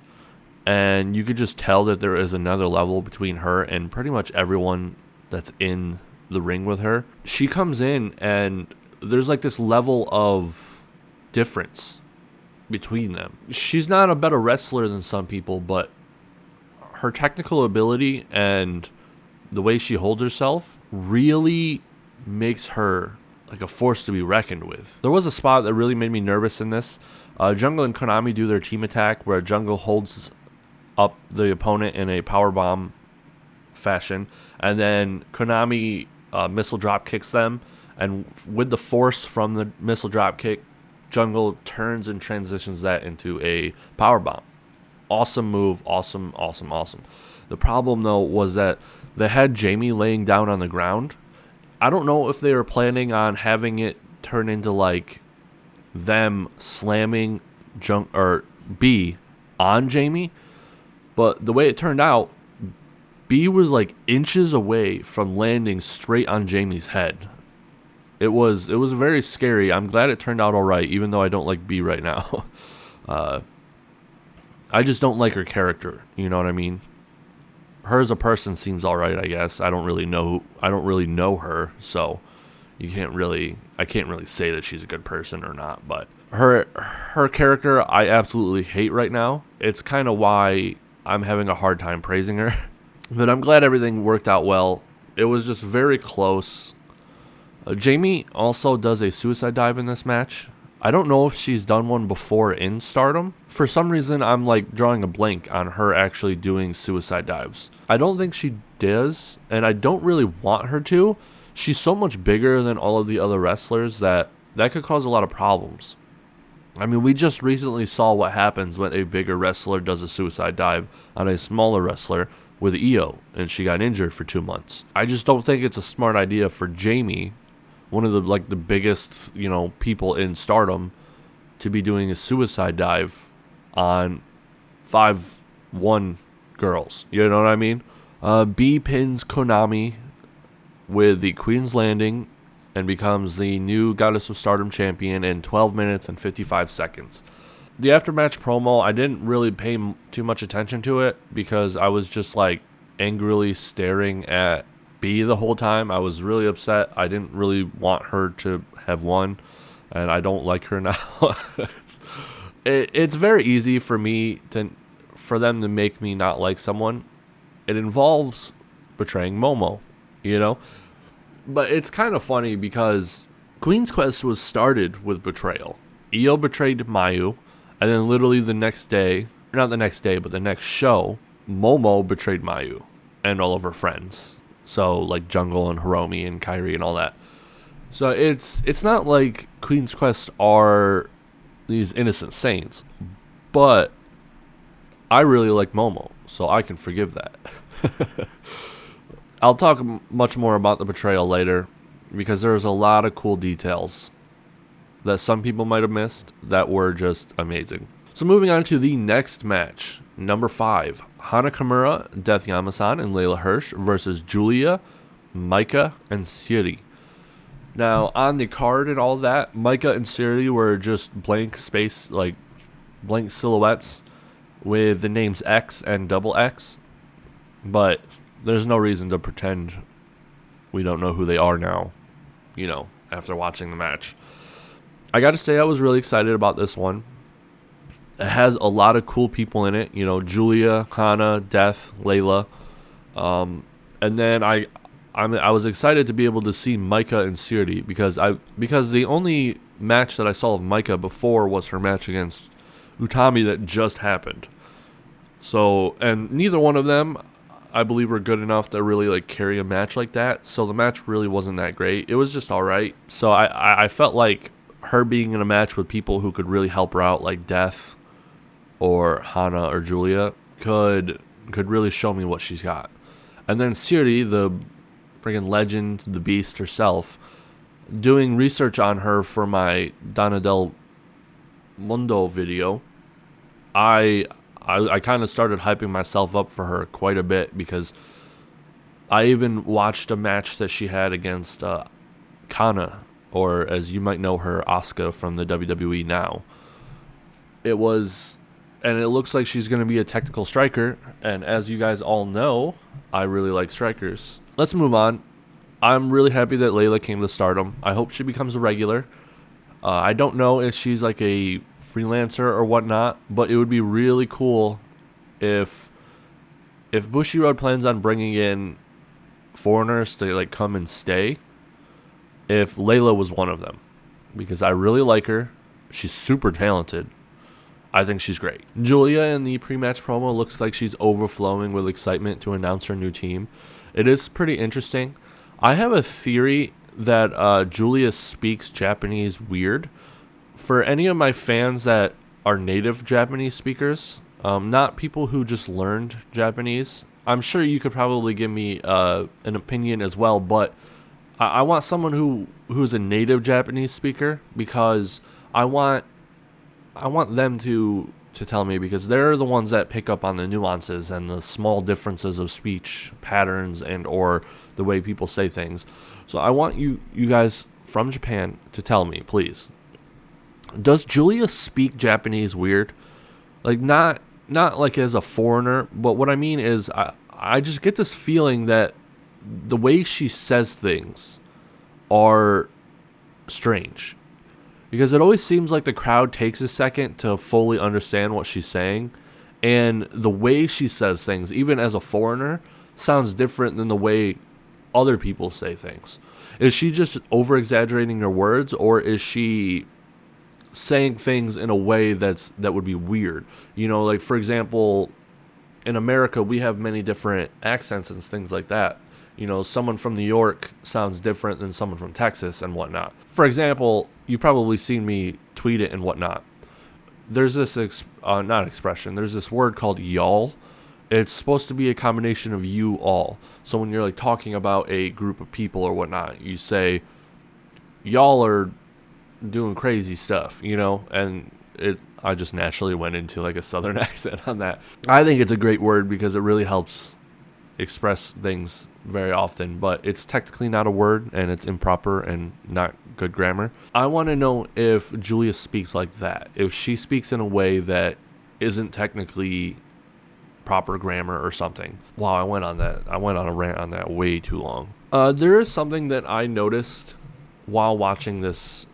and you could just tell that there is another level between her and pretty much everyone that's in the ring with her. She comes in and there's like this level of difference between them. She's not a better wrestler than some people, but her technical ability and the way she holds herself really makes her like a force to be reckoned with. There was a spot that really made me nervous in this. Jungle and Konami do their team attack where Jungle holds up the opponent in a powerbomb fashion, and then Konami missile drop kicks them, and with the force from the missile drop kick, Jungle turns and transitions that into a powerbomb. Awesome move, awesome. The problem though was that they had Jamie laying down on the ground. I don't know if they were planning on having it turn into like them slamming B on Jamie, but the way it turned out, B was like inches away from landing straight on Jamie's head. It was very scary. I'm glad it turned out all right, even though I don't like B right now. I just don't like her character. You know what I mean? Her as a person seems all right, I guess. I don't really know her, so I can't really say that she's a good person or not. But her character, I absolutely hate right now. It's kind of why I'm having a hard time praising her. But I'm glad everything worked out well. It was just very close. Jamie also does a suicide dive in this match. I don't know if she's done one before in Stardom. For some reason, I'm like drawing a blank on her actually doing suicide dives. I don't think she does, and I don't really want her to. She's so much bigger than all of the other wrestlers that could cause a lot of problems. I mean, we just recently saw what happens when a bigger wrestler does a suicide dive on a smaller wrestler with Io, and she got injured for 2 months. I just don't think it's a smart idea for Jamie, one of the biggest, people in Stardom, to be doing a suicide dive on 5'1" girls. You know what I mean? B pins Konami with the Queen's Landing and becomes the new Goddess of Stardom champion in 12 minutes and 55 seconds. The aftermatch promo, I didn't really pay too much attention to it because I was just like angrily staring at B the whole time. I was really upset. I didn't really want her to have won, and I don't like her now. It's very easy for them to make me not like someone. It involves betraying Momo, you know? But it's kind of funny because Queen's Quest was started with betrayal. Io betrayed Mayu, and then literally the next day, not the next day, but the next show, Momo betrayed Mayu and all of her friends. So like Jungle and Hiromi and Kairi and all that. So it's not like Queen's Quest are these innocent saints, but I really like Momo, so I can forgive that. I'll talk much more about the betrayal later because there's a lot of cool details that some people might have missed that were just amazing. So moving on to the next match, number 5, Hana Kimura, Death Yamasan, and Layla Hirsch versus Julia, Maika, and Syuri. Now, on the card and all that, Maika and Syuri were just blank space, like blank silhouettes with the names X and double X. But there's no reason to pretend we don't know who they are now, after watching the match. I got to say, I was really excited about this one. It has a lot of cool people in it, Julia, Hana, Death, Layla. And then I was excited to be able to see Maika and Syuri because the only match that I saw of Maika before was her match against Utami that just happened. So, and neither one of them, I believe, were good enough to really carry a match like that. So the match really wasn't that great. It was just all right. So I felt like her being in a match with people who could really help her out, like Death or Hana or Julia, could really show me what she's got. And then Syuri, the friggin' legend, the beast herself, doing research on her for my Donna del Mundo video, I kind of started hyping myself up for her quite a bit because I even watched a match that she had against Kana, or as you might know her, Asuka from the WWE now. It looks like she's going to be a technical striker, and as you guys all know, I really like strikers. Let's move on. I'm really happy that Layla came to Stardom. I hope she becomes a regular. I don't know if she's like a freelancer or whatnot, but it would be really cool if Bushiroad plans on bringing in foreigners to come and stay, if Layla was one of them, because I really like her. She's super talented. I think she's great. Julia in the pre-match promo looks like she's overflowing with excitement to announce her new team. It is pretty interesting. I have a theory that Julia speaks Japanese weird. For any of my fans that are native Japanese speakers, not people who just learned Japanese, I'm sure you could probably give me an opinion as well, but I want someone who's a native Japanese speaker, because I want them to tell me, because they're the ones that pick up on the nuances and the small differences of speech patterns and or the way people say things. So I want you guys from Japan to tell me, please. Does Julia speak Japanese weird? Not like as a foreigner, but what I mean is I just get this feeling that the way she says things are strange. Because it always seems like the crowd takes a second to fully understand what she's saying. And the way she says things, even as a foreigner, sounds different than the way other people say things. Is she just over-exaggerating her words, or is she saying things in a way that would be weird? For example, in America, we have many different accents and things like that. Someone from New York sounds different than someone from Texas and whatnot. For example, you've probably seen me tweet it and whatnot. There's this, there's this word called y'all. It's supposed to be a combination of you all. So when you're talking about a group of people or whatnot, you say, y'all are doing crazy stuff, and I just naturally went into a southern accent on that. I think it's a great word because it really helps express things very often, but it's technically not a word and it's improper and not good grammar. I want to know if Julia speaks like that, if she speaks in a way that isn't technically proper grammar or something. Wow, I went on a rant on that way too long. There is something that I noticed while watching this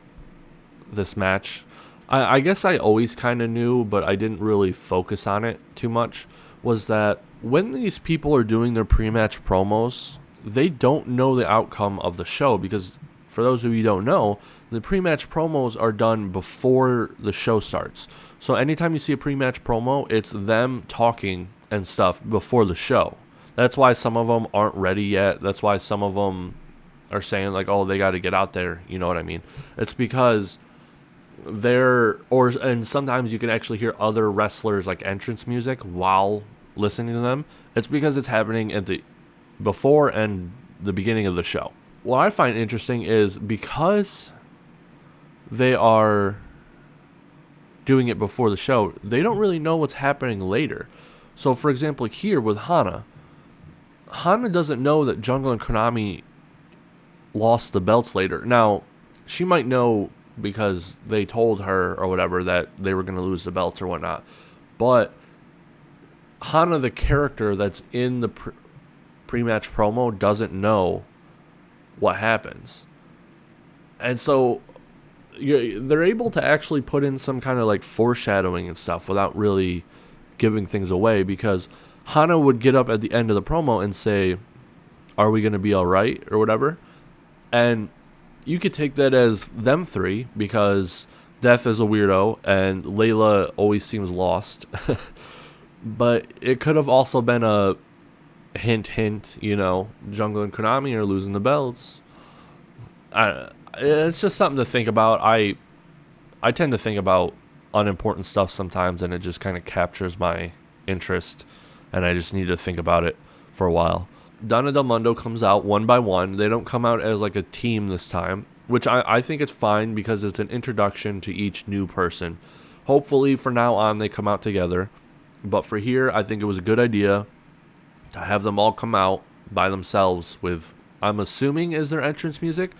match. I guess I always kind of knew, but I didn't really focus on it too much, was that when these people are doing their pre-match promos, they don't know the outcome of the show, because for those of you who don't know, the pre-match promos are done before the show starts. So anytime you see a pre-match promo, it's them talking and stuff before the show. That's why some of them aren't ready yet. That's why some of them are saying like, oh, they got to get out there. You know what I mean? It's because and sometimes you can actually hear other wrestlers like entrance music while listening to them. It's because it's happening at the before and the beginning of the show. What I find interesting is because they are doing it before the show, they don't really know what's happening later. So for example, here with Hana doesn't know that Jungle and Konami lost the belts later. Now, she might know because they told her or whatever that they were going to lose the belts or whatnot. But Hana, the character that's in the pre-match promo, doesn't know what happens. And so they're able to actually put in some kind of like foreshadowing and stuff without really giving things away, because Hana would get up at the end of the promo and say, are we going to be all right or whatever? And you could take that as them three, because Death is a weirdo and Layla always seems lost. But it could have also been a hint, Jungle and Konami are losing the belts. It's just something to think about. I tend to think about unimportant stuff sometimes, and it just kind of captures my interest, and I just need to think about it for a while. Donna Del Mundo comes out one by one. They don't come out as like a team this time, which I think it's fine, because it's an introduction to each new person. Hopefully from now on they come out together. But for here, I think it was a good idea to have them all come out by themselves with, I'm assuming, is their entrance music.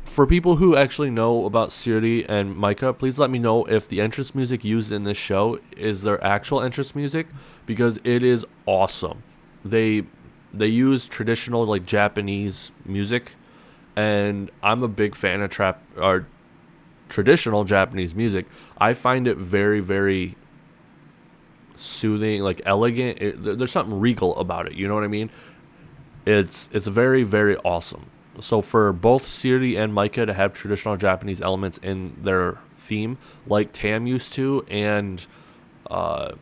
For people who actually know about Siri and Micah, please let me know if the entrance music used in this show is their actual entrance music, because it is awesome. They use traditional like Japanese music, and I'm a big fan of traditional Japanese music. I find it very, very soothing, like elegant. There's something regal about it. You know what I mean? It's very, very awesome. So for both Siri and Micah to have traditional Japanese elements in their theme, like Tam used to, and I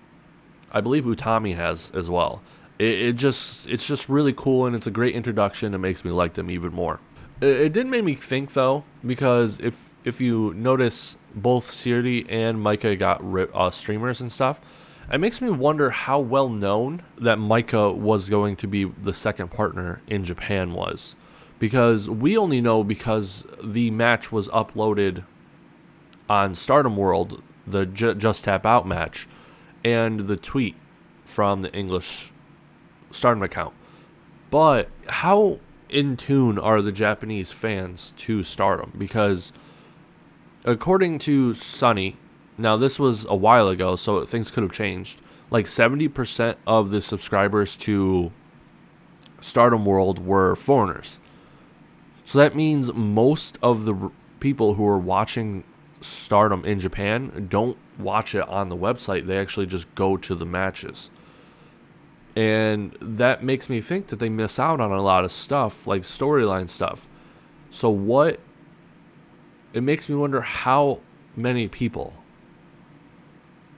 believe Utami has as well. It's just really cool, and it's a great introduction. It makes me like them even more. It did make me think though, because if you notice, both Siri and Micah got streamers and stuff. It makes me wonder how well known that Micah was going to be the second partner in Japan was, because we only know because the match was uploaded on Stardom World, the Just Tap Out match, and the tweet from the English Stardom account. But how in tune are the Japanese fans to Stardom? Because according to Sunny, now this was a while ago, so things could have changed, like 70% of the subscribers to Stardom World were foreigners. So that means most of the people who are watching Stardom in Japan don't watch it on the website. They actually just go to the matches. And that makes me think that they miss out on a lot of stuff, like storyline stuff. So it makes me wonder how many people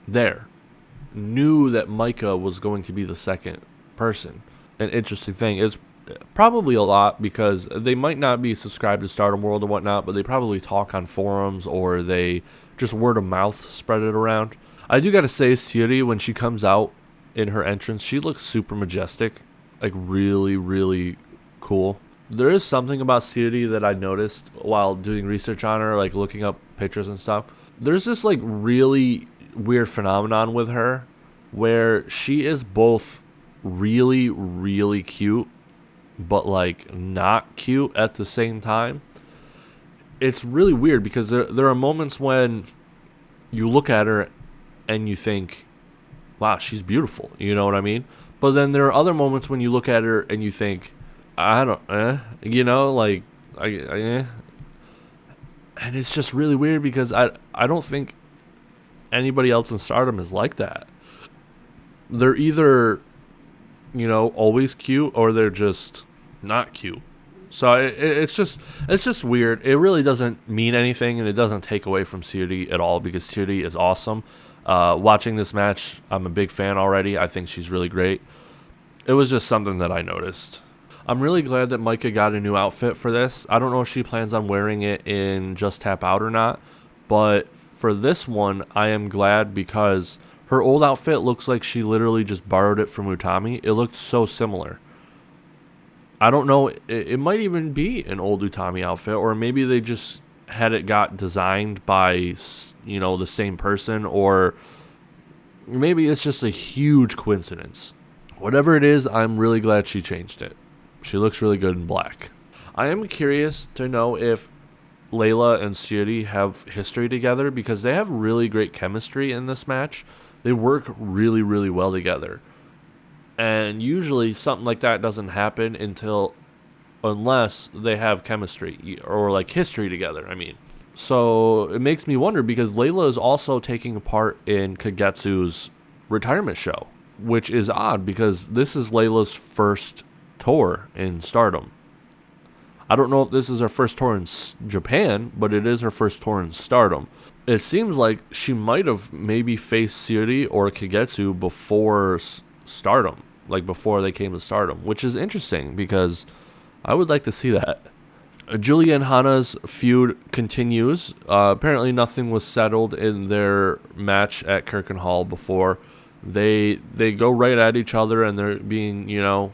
there knew that Micah was going to be the second person. An interesting thing is probably a lot, because they might not be subscribed to Stardom World or whatnot, but they probably talk on forums, or they just word of mouth spread it around. I do gotta say, Siri, when she comes out in her entrance, she looks super majestic, like really, really cool. There is something about Siri that I noticed while doing research on her, like looking up pictures and stuff. There's this like really weird phenomenon with her where she is both really, really cute, but like not cute at the same time. It's really weird because there are moments when you look at her and you think, wow, she's beautiful. You know what I mean? But then there are other moments when you look at her and you think, I don't, like, and it's just really weird because I don't think anybody else in Stardom is like that. They're either, always cute or they're just not cute. So it's just weird. It really doesn't mean anything, and it doesn't take away from Syuri at all because Syuri is awesome. Watching this match, I'm a big fan already. I think she's really great. It was just something that I noticed. I'm really glad that Micah got a new outfit for this. I don't know if she plans on wearing it in Just Tap Out or not, but for this one, I am glad because her old outfit looks like she literally just borrowed it from Utami. It looked so similar. I don't know. It might even be an old Utami outfit, or maybe they just had it got designed by, the same person, or maybe it's just a huge coincidence. Whatever it is, I'm really glad she changed it. She looks really good in black. I am curious to know if Layla and Syuri have history together because they have really great chemistry in this match. They work really, really well together. And usually something like that doesn't happen unless they have chemistry or like history together, I mean. So it makes me wonder because Layla is also taking part in Kagetsu's retirement show, which is odd because this is Layla's first tour in Stardom. I don't know if this is her first tour in Japan, but it is her first tour in Stardom. It seems like she might have maybe faced Syuri or Kagetsu before Stardom, like before they came to Stardom, which is interesting because I would like to see that. Julia and Hana's feud continues. Apparently nothing was settled in their match at Kirken Hall before. They go right at each other and they're being,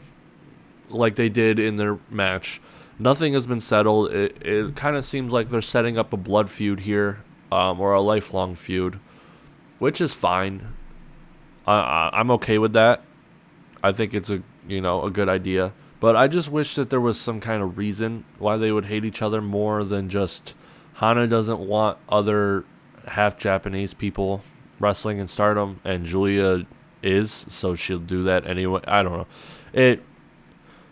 like they did in their match. Nothing has been settled. It kind of seems like they're setting up a blood feud here, or a lifelong feud, which is fine. I'm okay with that. I think it's a good idea. But I just wish that there was some kind of reason why they would hate each other more than just Hana doesn't want other half Japanese people wrestling in Stardom, and Julia is, so she'll do that anyway. I don't know.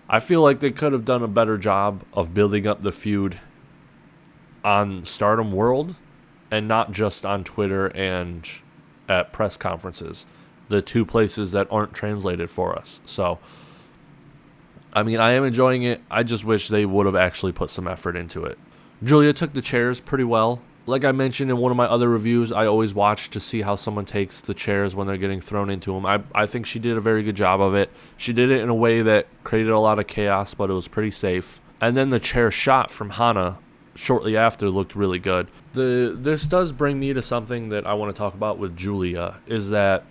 I feel like they could have done a better job of building up the feud on Stardom World and not just on Twitter and at press conferences, the two places that aren't translated for us. So, I mean, I am enjoying it. I just wish they would have actually put some effort into it. Julia took the chairs pretty well. Like I mentioned in one of my other reviews, I always watch to see how someone takes the chairs when they're getting thrown into them. I think she did a very good job of it. She did it in a way that created a lot of chaos, but it was pretty safe. And then the chair shot from Hana shortly after looked really good. This does bring me to something that I want to talk about with Julia, is that,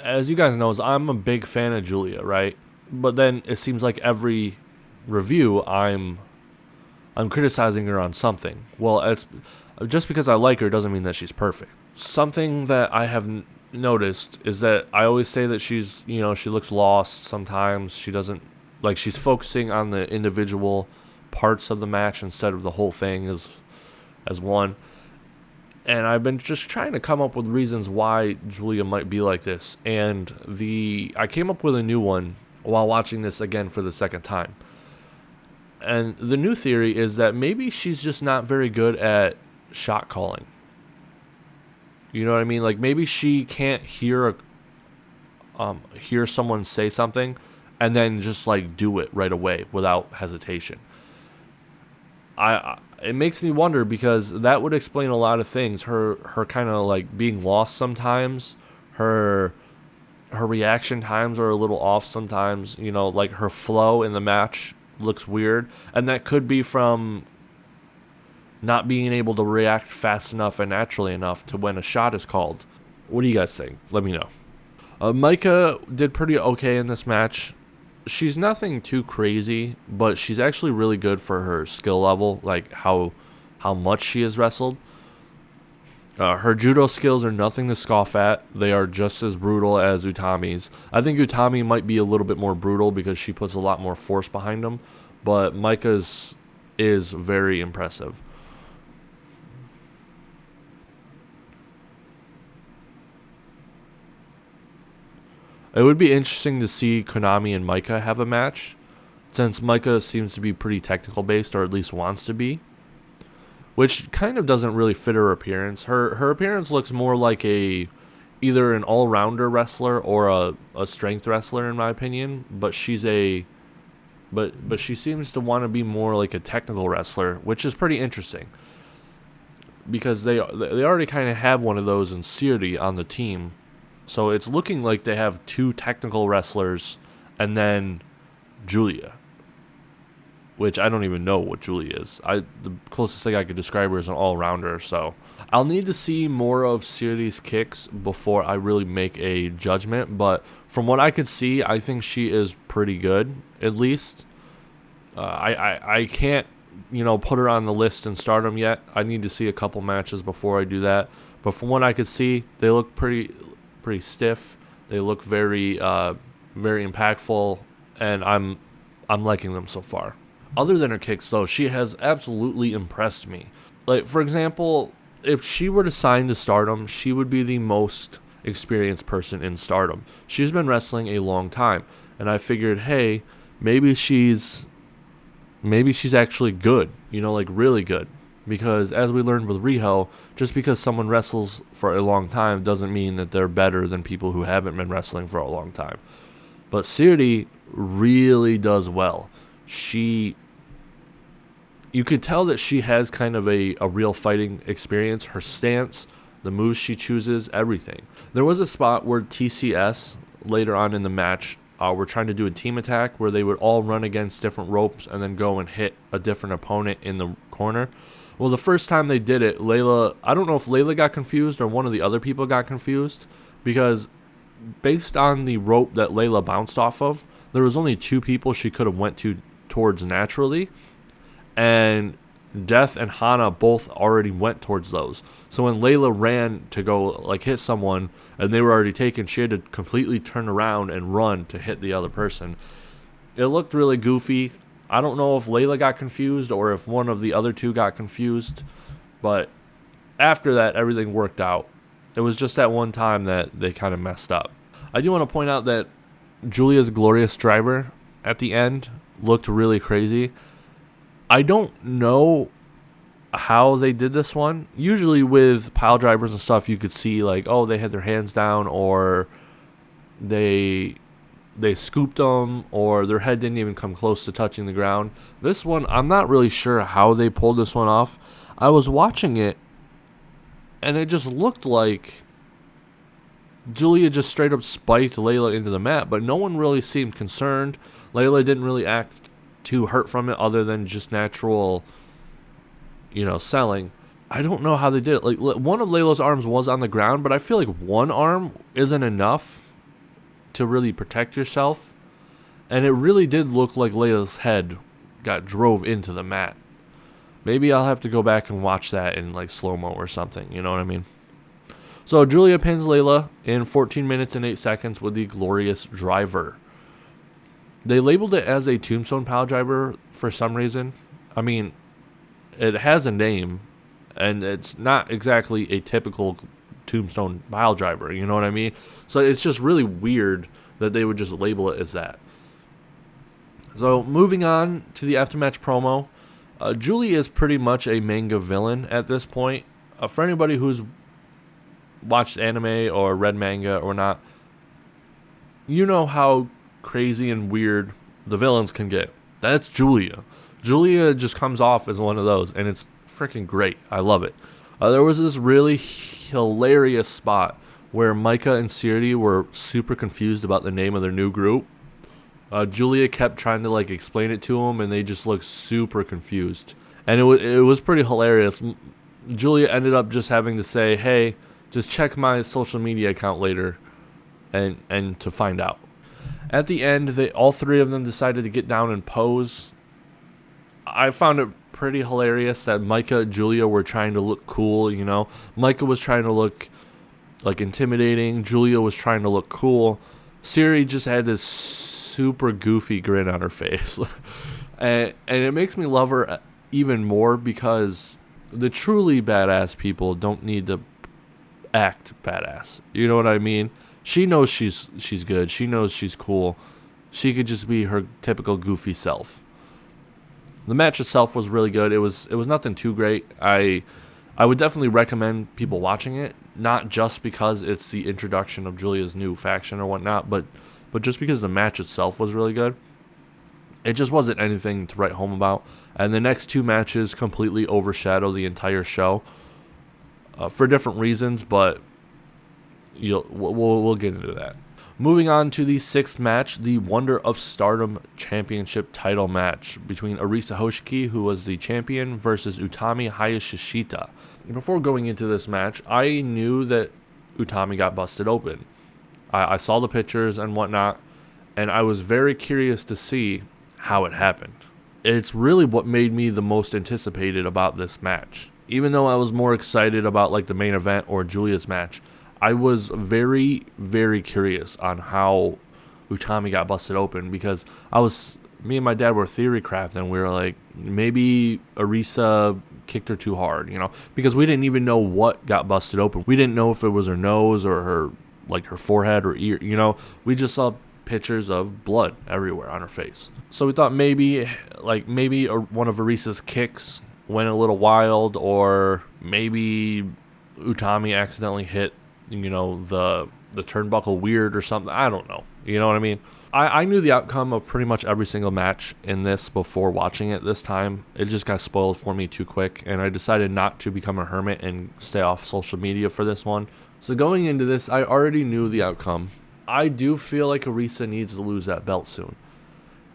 as you guys know, I'm a big fan of Julia, right? But then it seems like every review I'm criticizing her on something. Well, it's just because I like her doesn't mean that she's perfect. Something that I have noticed is that I always say that she's, she looks lost sometimes. She doesn't, like, she's focusing on the individual parts of the match instead of the whole thing as one. And I've been just trying to come up with reasons why Julia might be like this. And I came up with a new one while watching this again for the second time. And the new theory is that maybe she's just not very good at shot calling. You know what I mean? Like maybe she can't hear someone say something and then just like do it right away without hesitation. It makes me wonder because that would explain a lot of things. Her kind of like being lost sometimes. Her reaction times are a little off sometimes. Like her flow in the match looks weird, and that could be from not being able to react fast enough and naturally enough to when a shot is called. What do you guys think? Let me know. Micah did pretty okay in this match. She's nothing too crazy, but she's actually really good for her skill level, like how much she has wrestled. Her judo skills are nothing to scoff at. They are just as brutal as Utami's. I think Utami might be a little bit more brutal because she puts a lot more force behind them, but Maika's is very impressive. It would be interesting to see Konami and Maika have a match, since Maika seems to be pretty technical based, or at least wants to be, which kind of doesn't really fit her appearance. Her appearance looks more like either an all-rounder wrestler or a strength wrestler in my opinion, but but she seems to want to be more like a technical wrestler, which is pretty interesting because they already kind of have one of those in Siri on the team. So it's looking like they have two technical wrestlers and then Julia, which I don't even know what Julie is. The closest thing I could describe her as an all-rounder. So I'll need to see more of Siri's kicks before I really make a judgment. But from what I could see, I think she is pretty good, at least. I can't, put her on the list in Stardom yet. I need to see a couple matches before I do that. But from what I could see, they look pretty stiff. They look very impactful, and I'm liking them so far. Other than her kicks, though, she has absolutely impressed me. Like, for example, if she were to sign to Stardom, she would be the most experienced person in Stardom. She's been wrestling a long time, and I figured, hey, maybe she's actually good, like really good. Because as we learned with Riho, just because someone wrestles for a long time doesn't mean that they're better than people who haven't been wrestling for a long time. But Siri really does well. You could tell that she has kind of a real fighting experience. Her stance, the moves she chooses, everything. There was a spot where TCS, later on in the match, were trying to do a team attack where they would all run against different ropes and then go and hit a different opponent in the corner. Well, the first time they did it, I don't know if Layla got confused or one of the other people got confused, because based on the rope that Layla bounced off of, there was only two people she could have went towards naturally, and Death and Hana both already went towards those. So when Layla ran to go hit someone and they were already taken, she had to completely turn around and run to hit the other person. It looked really goofy. I don't know if Layla got confused or if one of the other two got confused, but after that, everything worked out. It was just that one time that they kind of messed up. I do want to point out that Julia's Glorious Driver at the end looked really crazy. I don't know how they did this one. Usually with pile drivers and stuff, you could see they had their hands down, or they scooped them, or their head didn't even come close to touching the ground. This one, I'm not really sure how they pulled this one off. I was watching it, and it just looked like Julia just straight up spiked Layla into the mat, but no one really seemed concerned. Layla didn't really act too hurt from it, other than just natural, selling. I don't know how they did it. One of Layla's arms was on the ground, but I feel like one arm isn't enough to really protect yourself, and it really did look like Layla's head got drove into the mat. Maybe I'll have to go back and watch that in slow-mo or something, you know what I mean? So Julia pins Layla in 14 minutes and 8 seconds with the Glorious Driver. They labeled it as a tombstone pile driver for some reason. I mean, it has a name, and it's not exactly a typical tombstone pile driver, you know what I mean? So it's just really weird that they would just label it as that. So moving on to the aftermatch promo, Julie is pretty much a manga villain at this point. For anybody who's watched anime or read manga or not, you know how crazy and weird the villains can get. That's Julia. Julia just comes off as one of those, and it's freaking great. I love it. There was this really hilarious spot where Micah and Siri were super confused about the name of their new group. Julia kept trying to explain it to them, and they just looked super confused. And it was pretty hilarious. Julia ended up just having to say, hey, just check my social media account later and to find out. At the end, all three of them decided to get down and pose. I found it pretty hilarious that Micah and Julia were trying to look cool, you know. Micah was trying to look like intimidating. Julia was trying to look cool. Siri just had this super goofy grin on her face. and it makes me love her even more because the truly badass people don't need to act badass. You know what I mean? She knows she's good. She knows she's cool. She could just be her typical goofy self. The match itself was really good. It was nothing too great. I would definitely recommend people watching it, not just because it's the introduction of Julia's new faction or whatnot, but just because the match itself was really good. It just wasn't anything to write home about. And the next two matches completely overshadow the entire show for different reasons, but we'll get into that. Moving on to the sixth match, the Wonder of Stardom Championship title match between Arisa Hoshiki, who was the champion, versus Utami Hayashishita. Before going into this match, I knew that Utami got busted open. I saw the pictures and whatnot, and I was very curious to see how it happened. It's really what made me the most anticipated about this match. Even though I was more excited about like the main event or Julia's match, I was very, very curious on how Utami got busted open because me and my dad were theory crafting, and we were like, maybe Arisa kicked her too hard, you know, because we didn't even know what got busted open. We didn't know if it was her nose or her forehead or ear, you know. We just saw pictures of blood everywhere on her face. So we thought maybe one of Arisa's kicks went a little wild, or maybe Utami accidentally hit, you know, the turnbuckle weird or something. I don't know. You know what I mean? I knew the outcome of pretty much every single match in this before watching it this time. It just got spoiled for me too quick, and I decided not to become a hermit and stay off social media for this one. So going into this, I already knew the outcome. I do feel like Arisa needs to lose that belt soon,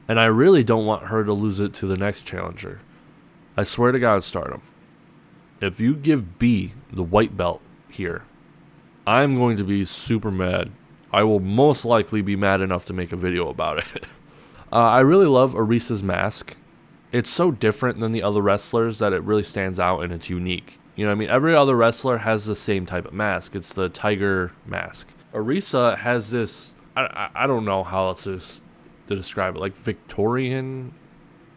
and I really don't want her to lose it to the next challenger. I swear to God, Stardom, if you give B the white belt here, I'm going to be super mad. I will most likely be mad enough to make a video about it. I really love Arisa's mask. It's so different than the other wrestlers that it really stands out and it's unique. You know what I mean? Every other wrestler has the same type of mask. It's the tiger mask. Arisa has this, I don't know how else to describe it, like Victorian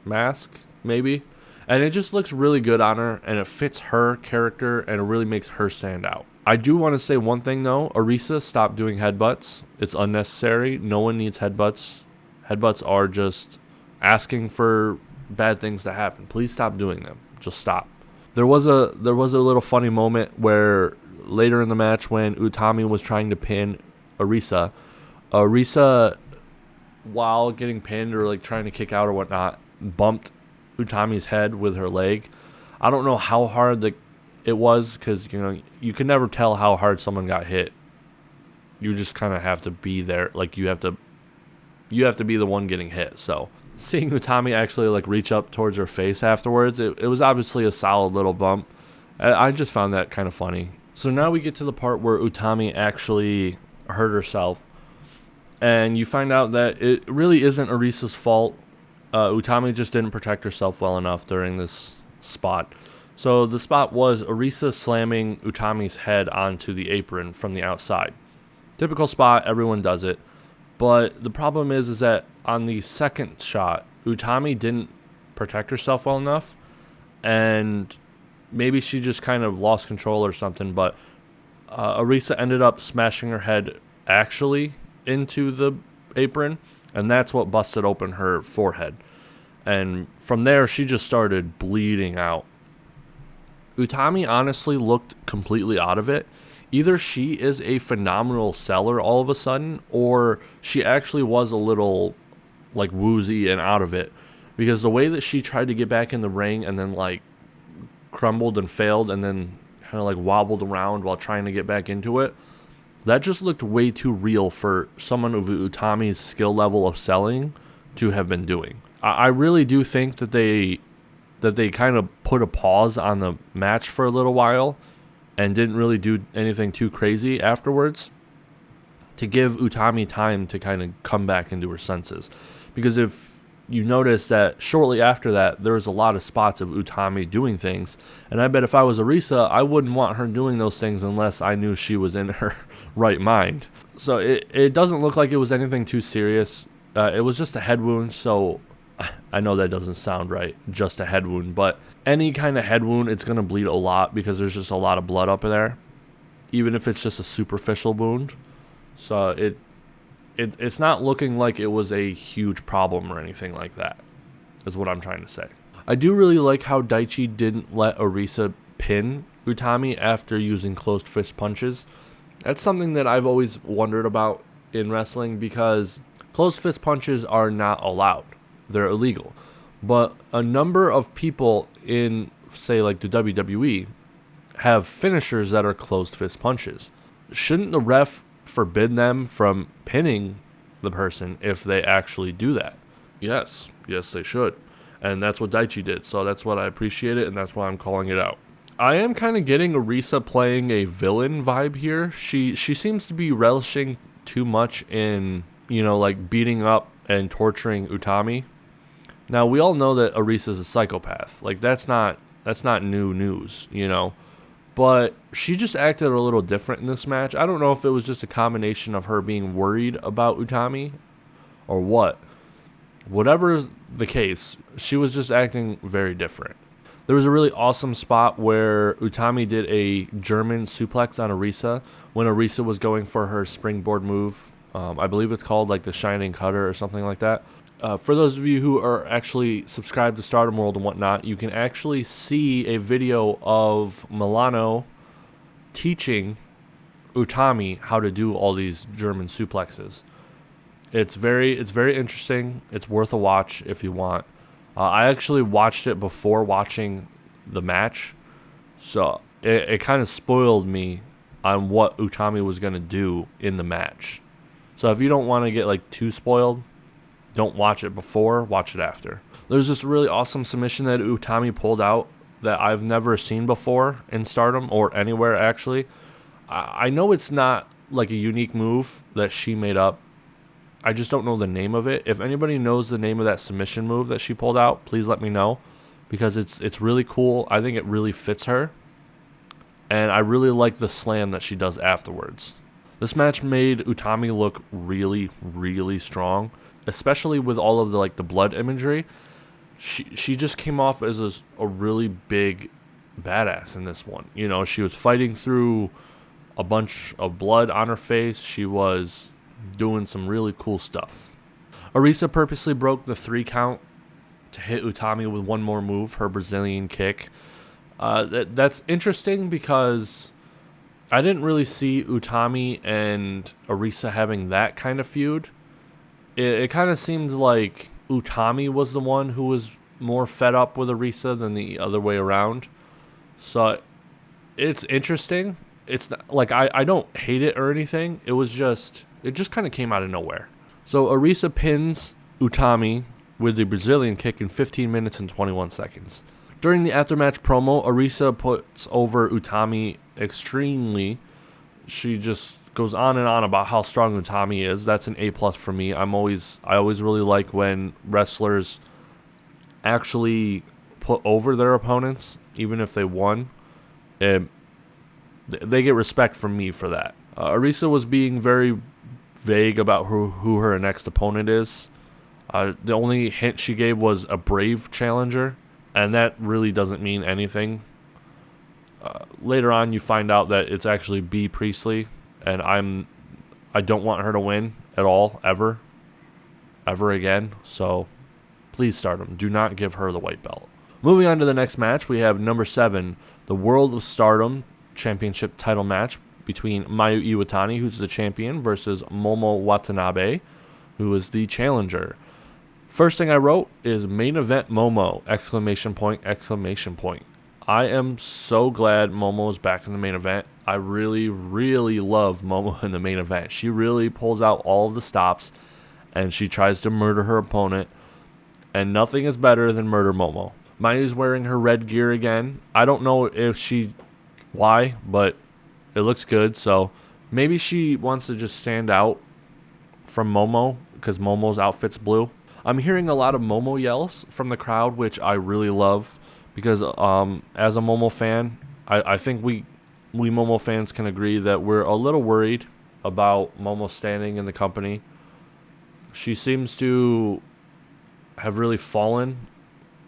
mask, maybe? And it just looks really good on her, and it fits her character, and it really makes her stand out. I do want to say one thing, though. Arisa, stop doing headbutts. It's unnecessary. No one needs headbutts. Headbutts are just asking for bad things to happen. Please stop doing them. Just stop. There was a little funny moment where later in the match when Utami was trying to pin Arisa, while getting pinned or like trying to kick out or whatnot, bumped Utami's head with her leg. I don't know how hard it was, because you know you can never tell how hard someone got hit. You just kind of have to be there, like you have to be the one getting hit. So seeing Utami actually like reach up towards her face afterwards, it was obviously a solid little bump. I just found that kind of funny. So now we get to the part where Utami actually hurt herself, and you find out that it really isn't Arisa's fault. Utami just didn't protect herself well enough during this spot. So the spot was Arisa slamming Utami's head onto the apron from the outside. Typical spot, everyone does it. But the problem is that on the second shot, Utami didn't protect herself well enough, and maybe she just kind of lost control or something, but Arisa ended up smashing her head actually into the apron, and that's what busted open her forehead. And from there, she just started bleeding out. Utami honestly looked completely out of it. Either she is a phenomenal seller all of a sudden, or she actually was a little like woozy and out of it. Because the way that she tried to get back in the ring and then like crumbled and failed and then kind of like wobbled around while trying to get back into it, that just looked way too real for someone of Utami's skill level of selling to have been doing. I really do think that they kind of put a pause on the match for a little while and didn't really do anything too crazy afterwards to give Utami time to kind of come back into her senses. Because if you notice that shortly after that, there was a lot of spots of Utami doing things. And I bet if I was Arisa, I wouldn't want her doing those things unless I knew she was in her right mind. So it doesn't look like it was anything too serious. It was just a head wound, so I know that doesn't sound right, just a head wound. But any kind of head wound, it's going to bleed a lot because there's just a lot of blood up there, even if it's just a superficial wound. So it's not looking like it was a huge problem or anything like that, is what I'm trying to say. I do really like how Daichi didn't let Arisa pin Utami after using closed fist punches. That's something that I've always wondered about in wrestling because closed fist punches are not allowed. They're illegal. But a number of people in, say, like the WWE have finishers that are closed fist punches. Shouldn't the ref forbid them from pinning the person if they actually do that? Yes, they should. And that's what Daichi did. So that's what I appreciate it, and that's why I'm calling it out. I am kind of getting Arisa playing a villain vibe here. She seems to be relishing too much in, like beating up and torturing Utami. Now, we all know that Arisa's a psychopath. Like, that's not new news, But she just acted a little different in this match. I don't know if it was just a combination of her being worried about Utami or what. Whatever is the case, she was just acting very different. There was a really awesome spot where Utami did a German suplex on Arisa when Arisa was going for her springboard move. I believe it's called like the Shining Cutter or something like that. For those of you who are actually subscribed to Stardom World and whatnot, you can actually see a video of Milano teaching Utami how to do all these German suplexes. It's very interesting. It's worth a watch if you want. I actually watched it before watching the match, so it kind of spoiled me on what Utami was going to do in the match. So if you don't want to get like too spoiled, don't watch it before, watch it after. There's this really awesome submission that Utami pulled out that I've never seen before in Stardom or anywhere actually. I know it's not like a unique move that she made up. I just don't know the name of it. If anybody knows the name of that submission move that she pulled out, please let me know because it's really cool. I think it really fits her. And I really like the slam that she does afterwards. This match made Utami look really, really strong, especially with all of the blood imagery. She just came off as a really big badass in this one. She was fighting through a bunch of blood on her face. She was doing some really cool stuff. Arisa purposely broke the 3 count to hit Utami with one more move, her Brazilian kick. That's interesting because I didn't really see Utami and Arisa having that kind of feud. It kind of seemed like Utami was the one who was more fed up with Arisa than the other way around. So it's interesting. It's not, like I don't hate it or anything. It just kind of came out of nowhere. So Arisa pins Utami with the Brazilian kick in 15 minutes and 21 seconds. During the aftermatch promo, Arisa puts over Utami extremely. She just goes on and on about how strong Utami is. That's an A+ for me. I always really like when wrestlers actually put over their opponents, even if they won. They get respect from me for that. Arisa was being very vague about who her next opponent is. The only hint she gave was a Brave challenger, and that really doesn't mean anything. Later on, you find out that it's actually Bea Priestley, and I don't want her to win at all, ever again. So please, Stardom, do not give her the white belt. Moving on to the next match, we have number 7, the World of Stardom Championship title match between Mayu Iwatani, who's the champion, versus Momo Watanabe, who is the challenger. First thing I wrote is main event Momo, ! I am so glad Momo is back in the main event. I really, really love Momo in the main event. She really pulls out all of the stops, and she tries to murder her opponent, and nothing is better than murder Momo. Mayu's wearing her red gear again. I don't know why, but it looks good, so maybe she wants to just stand out from Momo because Momo's outfit's blue. I'm hearing a lot of Momo yells from the crowd, which I really love because as a Momo fan, I think we Momo fans can agree that we're a little worried about Momo standing in the company. She seems to have really fallen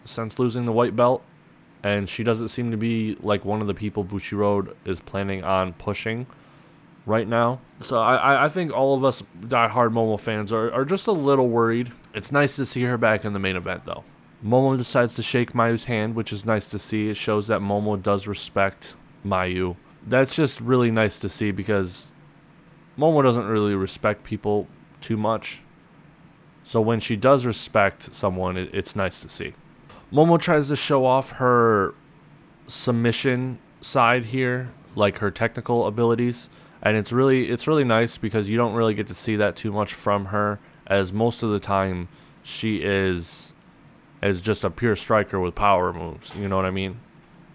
since losing the white belt, and she doesn't seem to be like one of the people Bushiroad is planning on pushing right now. So I think all of us diehard Momo fans are just a little worried. It's nice to see her back in the main event, though. Momo decides to shake Mayu's hand, which is nice to see. It shows that Momo does respect Mayu. That's just really nice to see because Momo doesn't really respect people too much. So when she does respect someone, it's nice to see. Momo tries to show off her submission side here, like her technical abilities, and it's really nice because you don't really get to see that too much from her, as most of the time she is just a pure striker with power moves, you know what I mean?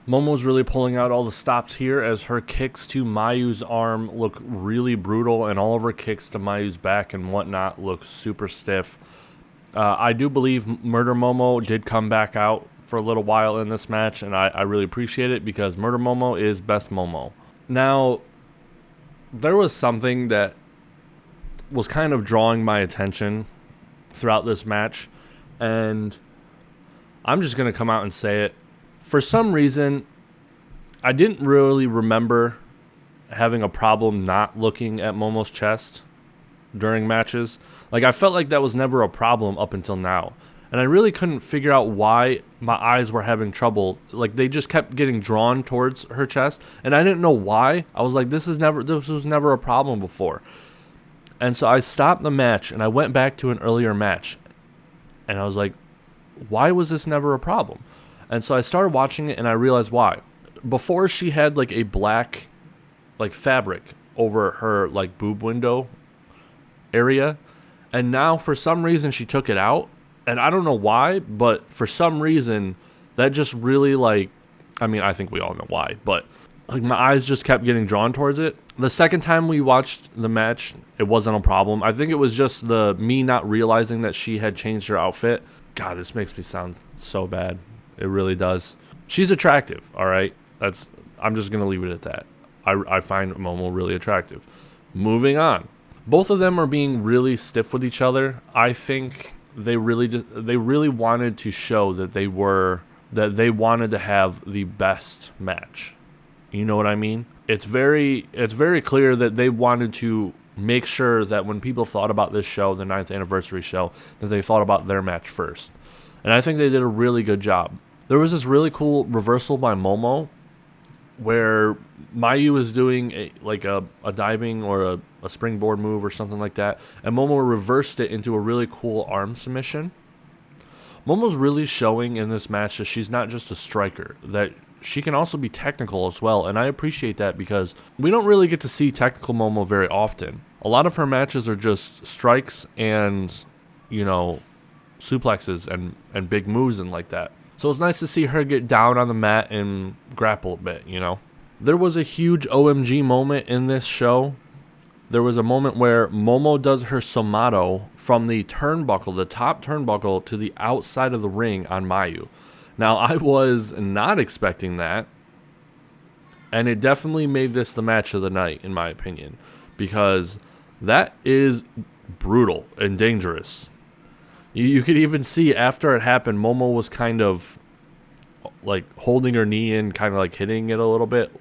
Momo's really pulling out all the stops here as her kicks to Mayu's arm look really brutal, and all of her kicks to Mayu's back and whatnot look super stiff. I do believe Murder Momo did come back out for a little while in this match, and I really appreciate it because Murder Momo is best Momo. Now, there was something that was kind of drawing my attention throughout this match, and I'm just going to come out and say it. For some reason, I didn't really remember having a problem not looking at Momo's chest during matches. Like, I felt like that was never a problem up until now. And I really couldn't figure out why my eyes were having trouble. Like, they just kept getting drawn towards her chest. And I didn't know why. I was like, this was never a problem before. And so I stopped the match and I went back to an earlier match. And I was like, why was this never a problem? And so I started watching it and I realized why. Before, she had like a black like fabric over her like boob window area. And now for some reason she took it out. And I don't know why, but for some reason that just really like, I mean, I think we all know why, but like my eyes just kept getting drawn towards it. The second time we watched the match, it wasn't a problem. I think it was just me not realizing that she had changed her outfit. God, this makes me sound so bad. It really does. She's attractive, all right? I'm just going to leave it at that. I find Momo really attractive. Moving on. Both of them are being really stiff with each other. I think they really wanted to show that they wanted to have the best match. You know what I mean? It's very clear that they wanted to make sure that when people thought about this show, the 9th anniversary show, that they thought about their match first. And I think they did a really good job. There was this really cool reversal by Momo where Mayu was doing a diving or a springboard move or something like that, and Momo reversed it into a really cool arm submission. Momo's really showing in this match that she's not just a striker, that she can also be technical as well, and I appreciate that because we don't really get to see technical Momo very often. A lot of her matches are just strikes and, you know, suplexes and big moves and like that. So it's nice to see her get down on the mat and grapple a bit, you know. There was a huge OMG moment in this show. There was a moment where Momo does her Somato from the turnbuckle, the top turnbuckle, to the outside of the ring on Mayu. Now, I was not expecting that, and it definitely made this the match of the night, in my opinion, because that is brutal and dangerous. You could even see after it happened, Momo was kind of like holding her knee in, kind of like hitting it a little bit,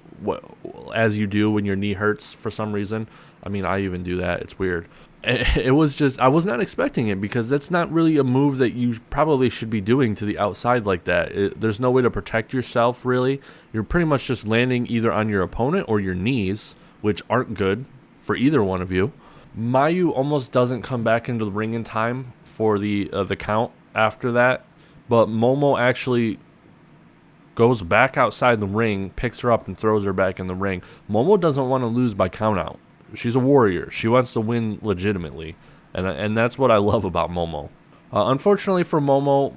as you do when your knee hurts for some reason. I mean, I even do that. It's weird. It was just, I was not expecting it because that's not really a move that you probably should be doing to the outside like that. There's no way to protect yourself, really. You're pretty much just landing either on your opponent or your knees, which aren't good for either one of you. Mayu almost doesn't come back into the ring in time for the count after that, but Momo actually goes back outside the ring, picks her up, and throws her back in the ring. Momo doesn't want to lose by countout. She's a warrior. She wants to win legitimately, and that's what I love about Momo. Unfortunately for Momo,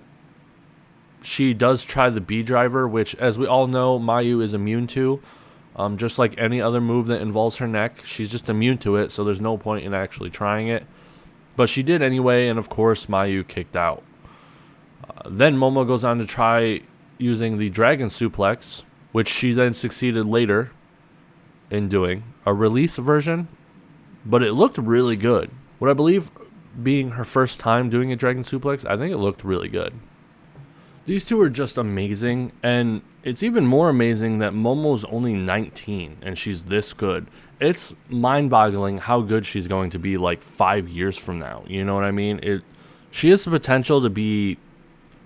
she does try the B driver, which, as we all know, Mayu is immune to. Just like any other move that involves her neck, she's just immune to it, so there's no point in actually trying it. But she did anyway, and of course Mayu kicked out. Then Momo goes on to try using the dragon suplex, which she then succeeded later in doing. A release version, but it looked really good. What I believe being her first time doing a dragon suplex, I think it looked really good. These two are just amazing, and it's even more amazing that Momo's only 19 and she's this good. It's mind-boggling how good she's going to be like 5 years from now. You know what I mean? She has the potential to be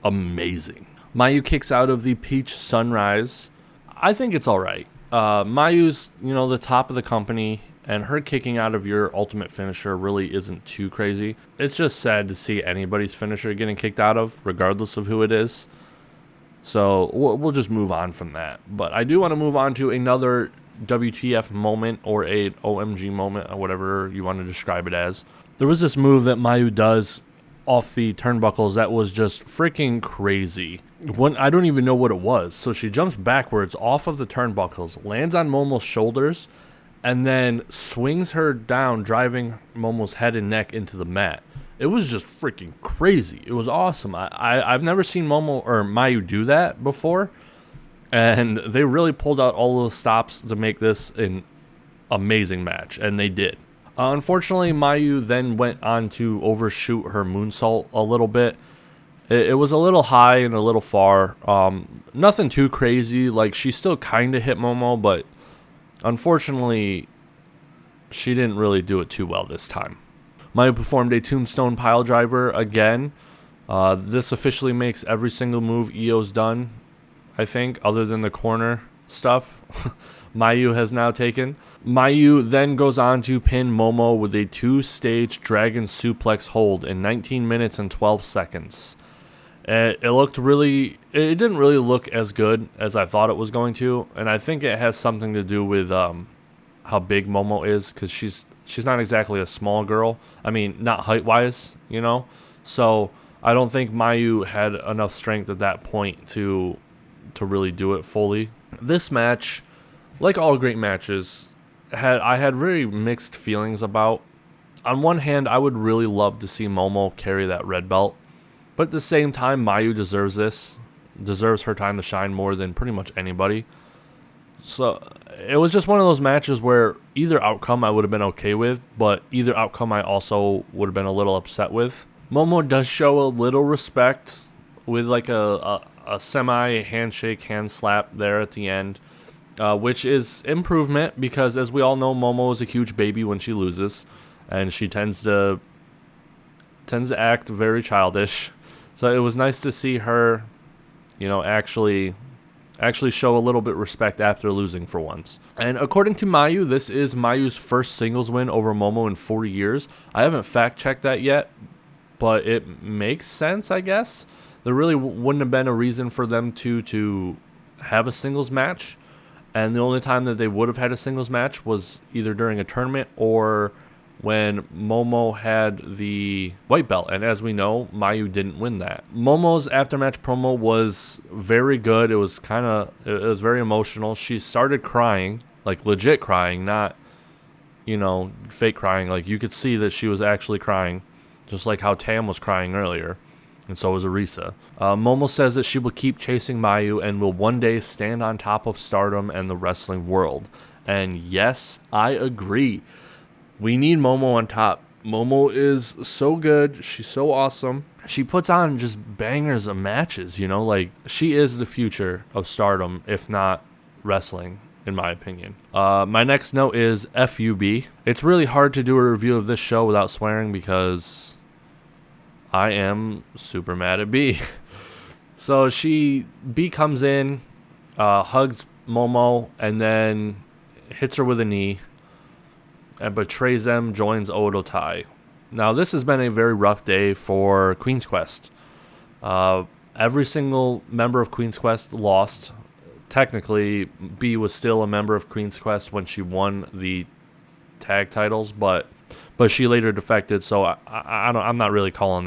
amazing. Mayu kicks out of the Peach Sunrise. I think it's all right. Mayu's, the top of the company, and her kicking out of your ultimate finisher really isn't too crazy. It's just sad to see anybody's finisher getting kicked out of, regardless of who it is. So we'll just move on from that. But I do want to move on to another WTF moment, or a OMG moment, or whatever you want to describe it as. There was this move that Mayu does off the turnbuckles that was just freaking crazy. I don't even know what it was. So she jumps backwards off of the turnbuckles, lands on Momo's shoulders, and then swings her down, driving Momo's head and neck into the mat. It was just freaking crazy. It was awesome. I've never seen Momo or Mayu do that before, and they really pulled out all the stops to make this an amazing match, and they did. Unfortunately, Mayu then went on to overshoot her moonsault a little bit. It was a little high and a little far. Nothing too crazy. Like, she still kind of hit Momo, but unfortunately, she didn't really do it too well this time. Mayu performed a tombstone pile driver again. This officially makes every single move Io's done, I think, other than the corner stuff. Mayu has now taken. Mayu then goes on to pin Momo with a 2-stage dragon suplex hold in 19 minutes and 12 seconds. It didn't really look as good as I thought it was going to, and I think it has something to do with how big Momo is, because she's not exactly a small girl. I mean, not height-wise, So I don't think Mayu had enough strength at that point to really do it fully. This match, like all great matches, I had very mixed feelings about. On one hand, I would really love to see Momo carry that red belt, but at the same time, Mayu deserves her time to shine more than pretty much anybody. So it was just one of those matches where either outcome I would have been okay with, but either outcome I also would have been a little upset with. Momo does show a little respect with like a semi handshake, hand slap there at the end. Which is improvement, because as we all know, Momo is a huge baby when she loses, and she tends to act very childish. So it was nice to see her, actually show a little bit of respect after losing for once. And according to Mayu, this is Mayu's first singles win over Momo in 4 years. I haven't fact-checked that yet, but it makes sense, I guess. There really wouldn't have been a reason for them to have a singles match. And the only time that they would have had a singles match was either during a tournament or when Momo had the white belt. And as we know, Mayu didn't win that. Momo's aftermatch promo was very good. It was very emotional. She started crying, like legit crying, not, fake crying. Like, you could see that she was actually crying, just like how Tam was crying earlier. And so was Arisa. Momo says that she will keep chasing Mayu and will one day stand on top of Stardom and the wrestling world. And yes, I agree. We need Momo on top. Momo is so good. She's so awesome. She puts on just bangers of matches, like, she is the future of Stardom, if not wrestling, in my opinion. My next note is FUB. It's really hard to do a review of this show without swearing, because I am super mad at B. So B comes in, hugs Momo, and then hits her with a knee, and betrays them, joins Oedo Tai. Now, this has been a very rough day for Queen's Quest. Every single member of Queen's Quest lost. Technically, B was still a member of Queen's Quest when she won the tag titles, but she later defected, so I'm not really counting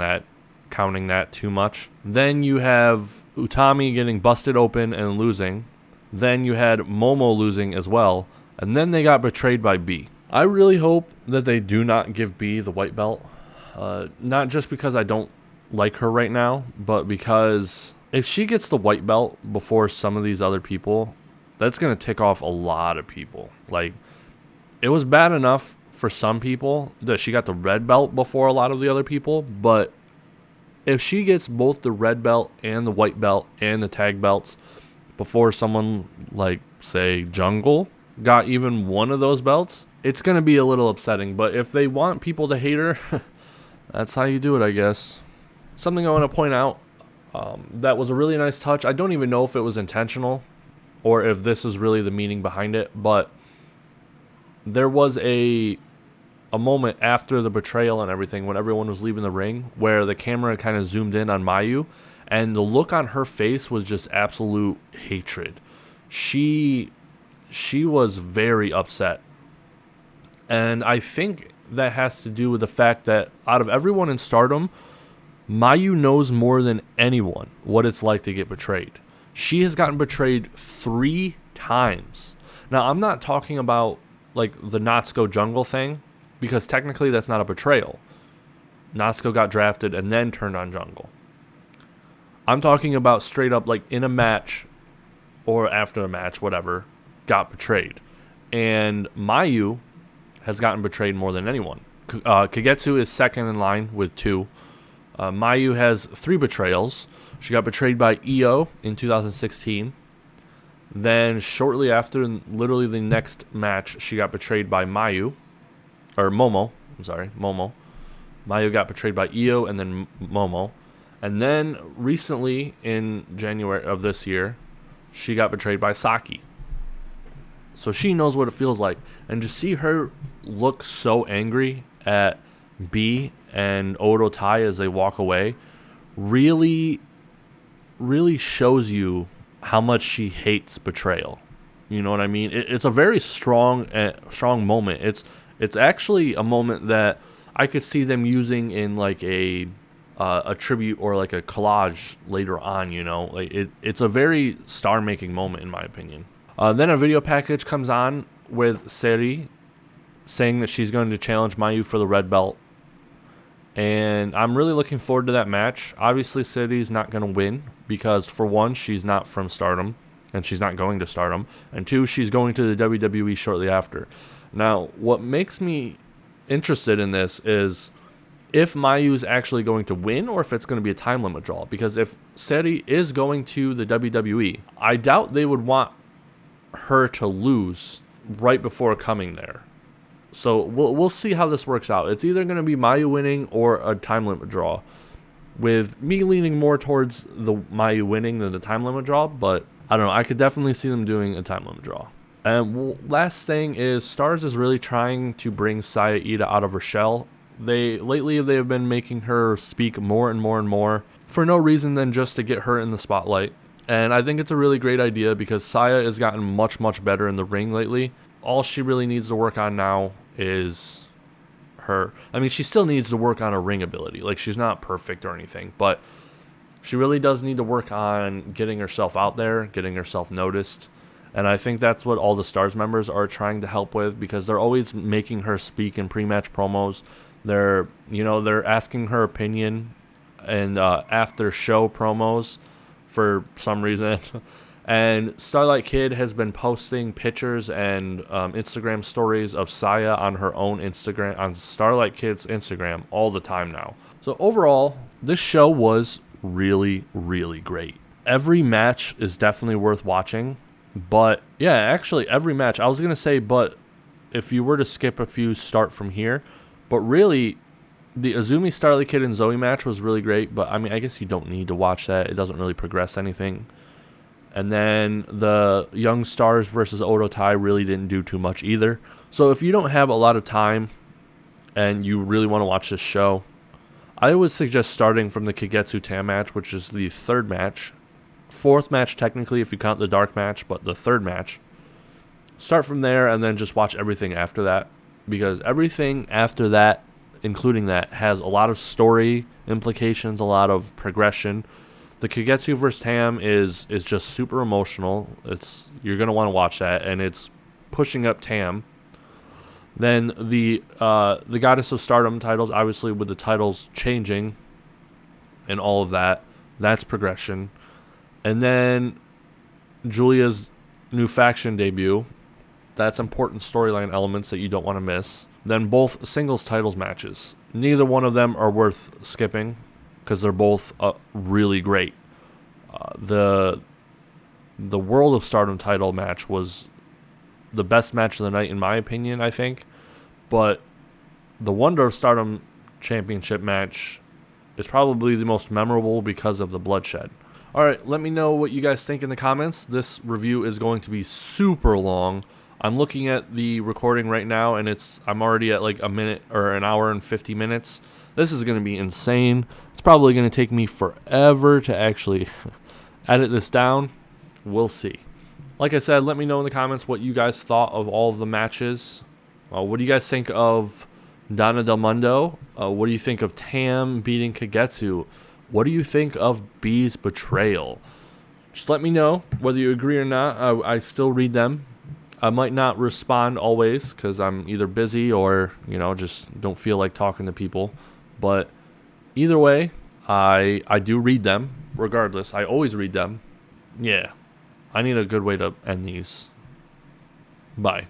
that too much. Then you have Utami getting busted open and losing. Then you had Momo losing as well, and then they got betrayed by B. I really hope that they do not give B the white belt. Not just because I don't like her right now, but because if she gets the white belt before some of these other people, that's going to tick off a lot of people. Like, it was bad enough for some people that she got the red belt before a lot of the other people, but if she gets both the red belt and the white belt and the tag belts before someone like, say, Jungle got even one of those belts, it's going to be a little upsetting. But if they want people to hate her, that's how you do it, I guess. Something I want to point out that was a really nice touch. I don't even know if it was intentional or if this is really the meaning behind it, but there was a moment after the betrayal and everything when everyone was leaving the ring where the camera kind of zoomed in on Mayu, and the look on her face was just absolute hatred. She was very upset. And I think that has to do with the fact that out of everyone in Stardom, Mayu knows more than anyone what it's like to get betrayed. She has gotten betrayed 3 times. Now, I'm not talking about like the Natsuko Jungle thing, because technically that's not a betrayal. Natsuko got drafted and then turned on Jungle. I'm talking about straight up like in a match or after a match, whatever, got betrayed. And Mayu has gotten betrayed more than anyone. Kagetsu is second in line with 2. Mayu has 3 betrayals. She got betrayed by Io in 2016. Then shortly after, literally the next match, she got betrayed by Momo. Mayu got betrayed by Io and then Momo. And then recently, in January of this year, she got betrayed by Saki. So she knows what it feels like. And to see her look so angry at B and Oedo Tai as they walk away really, really shows you how much she hates betrayal. You know what I mean? It's a very strong moment. It's actually a moment that I could see them using in like a tribute or like a collage later on. You know, like it's a very star-making moment in my opinion. Then a video package comes on with Seri saying that she's going to challenge Mayu for the red belt. And I'm really looking forward to that match. Obviously, Seri's not going to win because, for one, she's not from Stardom, and she's not going to Stardom. And 2, she's going to the WWE shortly after. Now, what makes me interested in this is if Mayu's actually going to win or if it's going to be a time limit draw. Because if Seri is going to the WWE, I doubt they would want her to lose right before coming there. So we'll see how this works out. It's either going to be Mayu winning or a time limit draw, with me leaning more towards the Mayu winning than the time limit draw, but I don't know. I could definitely see them doing a time limit draw. And last thing is, Stars is really trying to bring Saya Iida out of her shell. Lately they have been making her speak more and more and more for no reason than just to get her in the spotlight. And I think it's a really great idea because Saya has gotten much, much better in the ring lately. All she really needs to work on now is she still needs to work on her ring ability. Like, she's not perfect or anything, but she really does need to work on getting herself out there, getting herself noticed. And I think that's what all the Stars members are trying to help with, because they're always making her speak in pre-match promos. They're asking her opinion and after show promos for some reason. And Starlight Kid has been posting pictures and Instagram stories of Saya on her own Instagram, on Starlight Kid's Instagram, all the time now. So overall, this show was really, really great. Every match is definitely worth watching. But yeah, actually every match. I was going to say, but if you were to skip a few, start from here. But really, the Azumi Starlight Kid and Zoe match was really great. But I mean, I guess you don't need to watch that. It doesn't really progress anything. And then the Young Stars versus Oedo Tai really didn't do too much either. So if you don't have a lot of time and you really want to watch this show, I would suggest starting from the Kagetsu Tam match, which is the 3rd match. 4th match technically if you count the dark match, but the 3rd match. Start from there and then just watch everything after that. Because everything after that, including that, has a lot of story implications, a lot of progression. The Kagetsu vs. Tam is just super emotional. You're going to want to watch that, and it's pushing up Tam. Then the Goddess of Stardom titles, obviously with the titles changing and all of that, that's progression. And then Julia's new faction debut, that's important storyline elements that you don't want to miss. Then both singles titles matches. Neither one of them are worth skipping because they're both really great. The World of Stardom title match was the best match of the night in my opinion, I think. But the Wonder of Stardom championship match is probably the most memorable because of the bloodshed. All right, let me know what you guys think in the comments. This review is going to be super long. I'm looking at the recording right now, and I'm already at like a minute or an hour and 50 minutes. This is going to be insane. It's probably going to take me forever to actually edit this down. We'll see. Like I said, let me know in the comments what you guys thought of all of the matches. What do you guys think of Donna Del Mundo? What do you think of Tam beating Kagetsu? What do you think of B's betrayal? Just let me know whether you agree or not. I still read them. I might not respond always because I'm either busy or, just don't feel like talking to people. But either way, I do read them regardless. I always read them. Yeah. I need a good way to end these. Bye.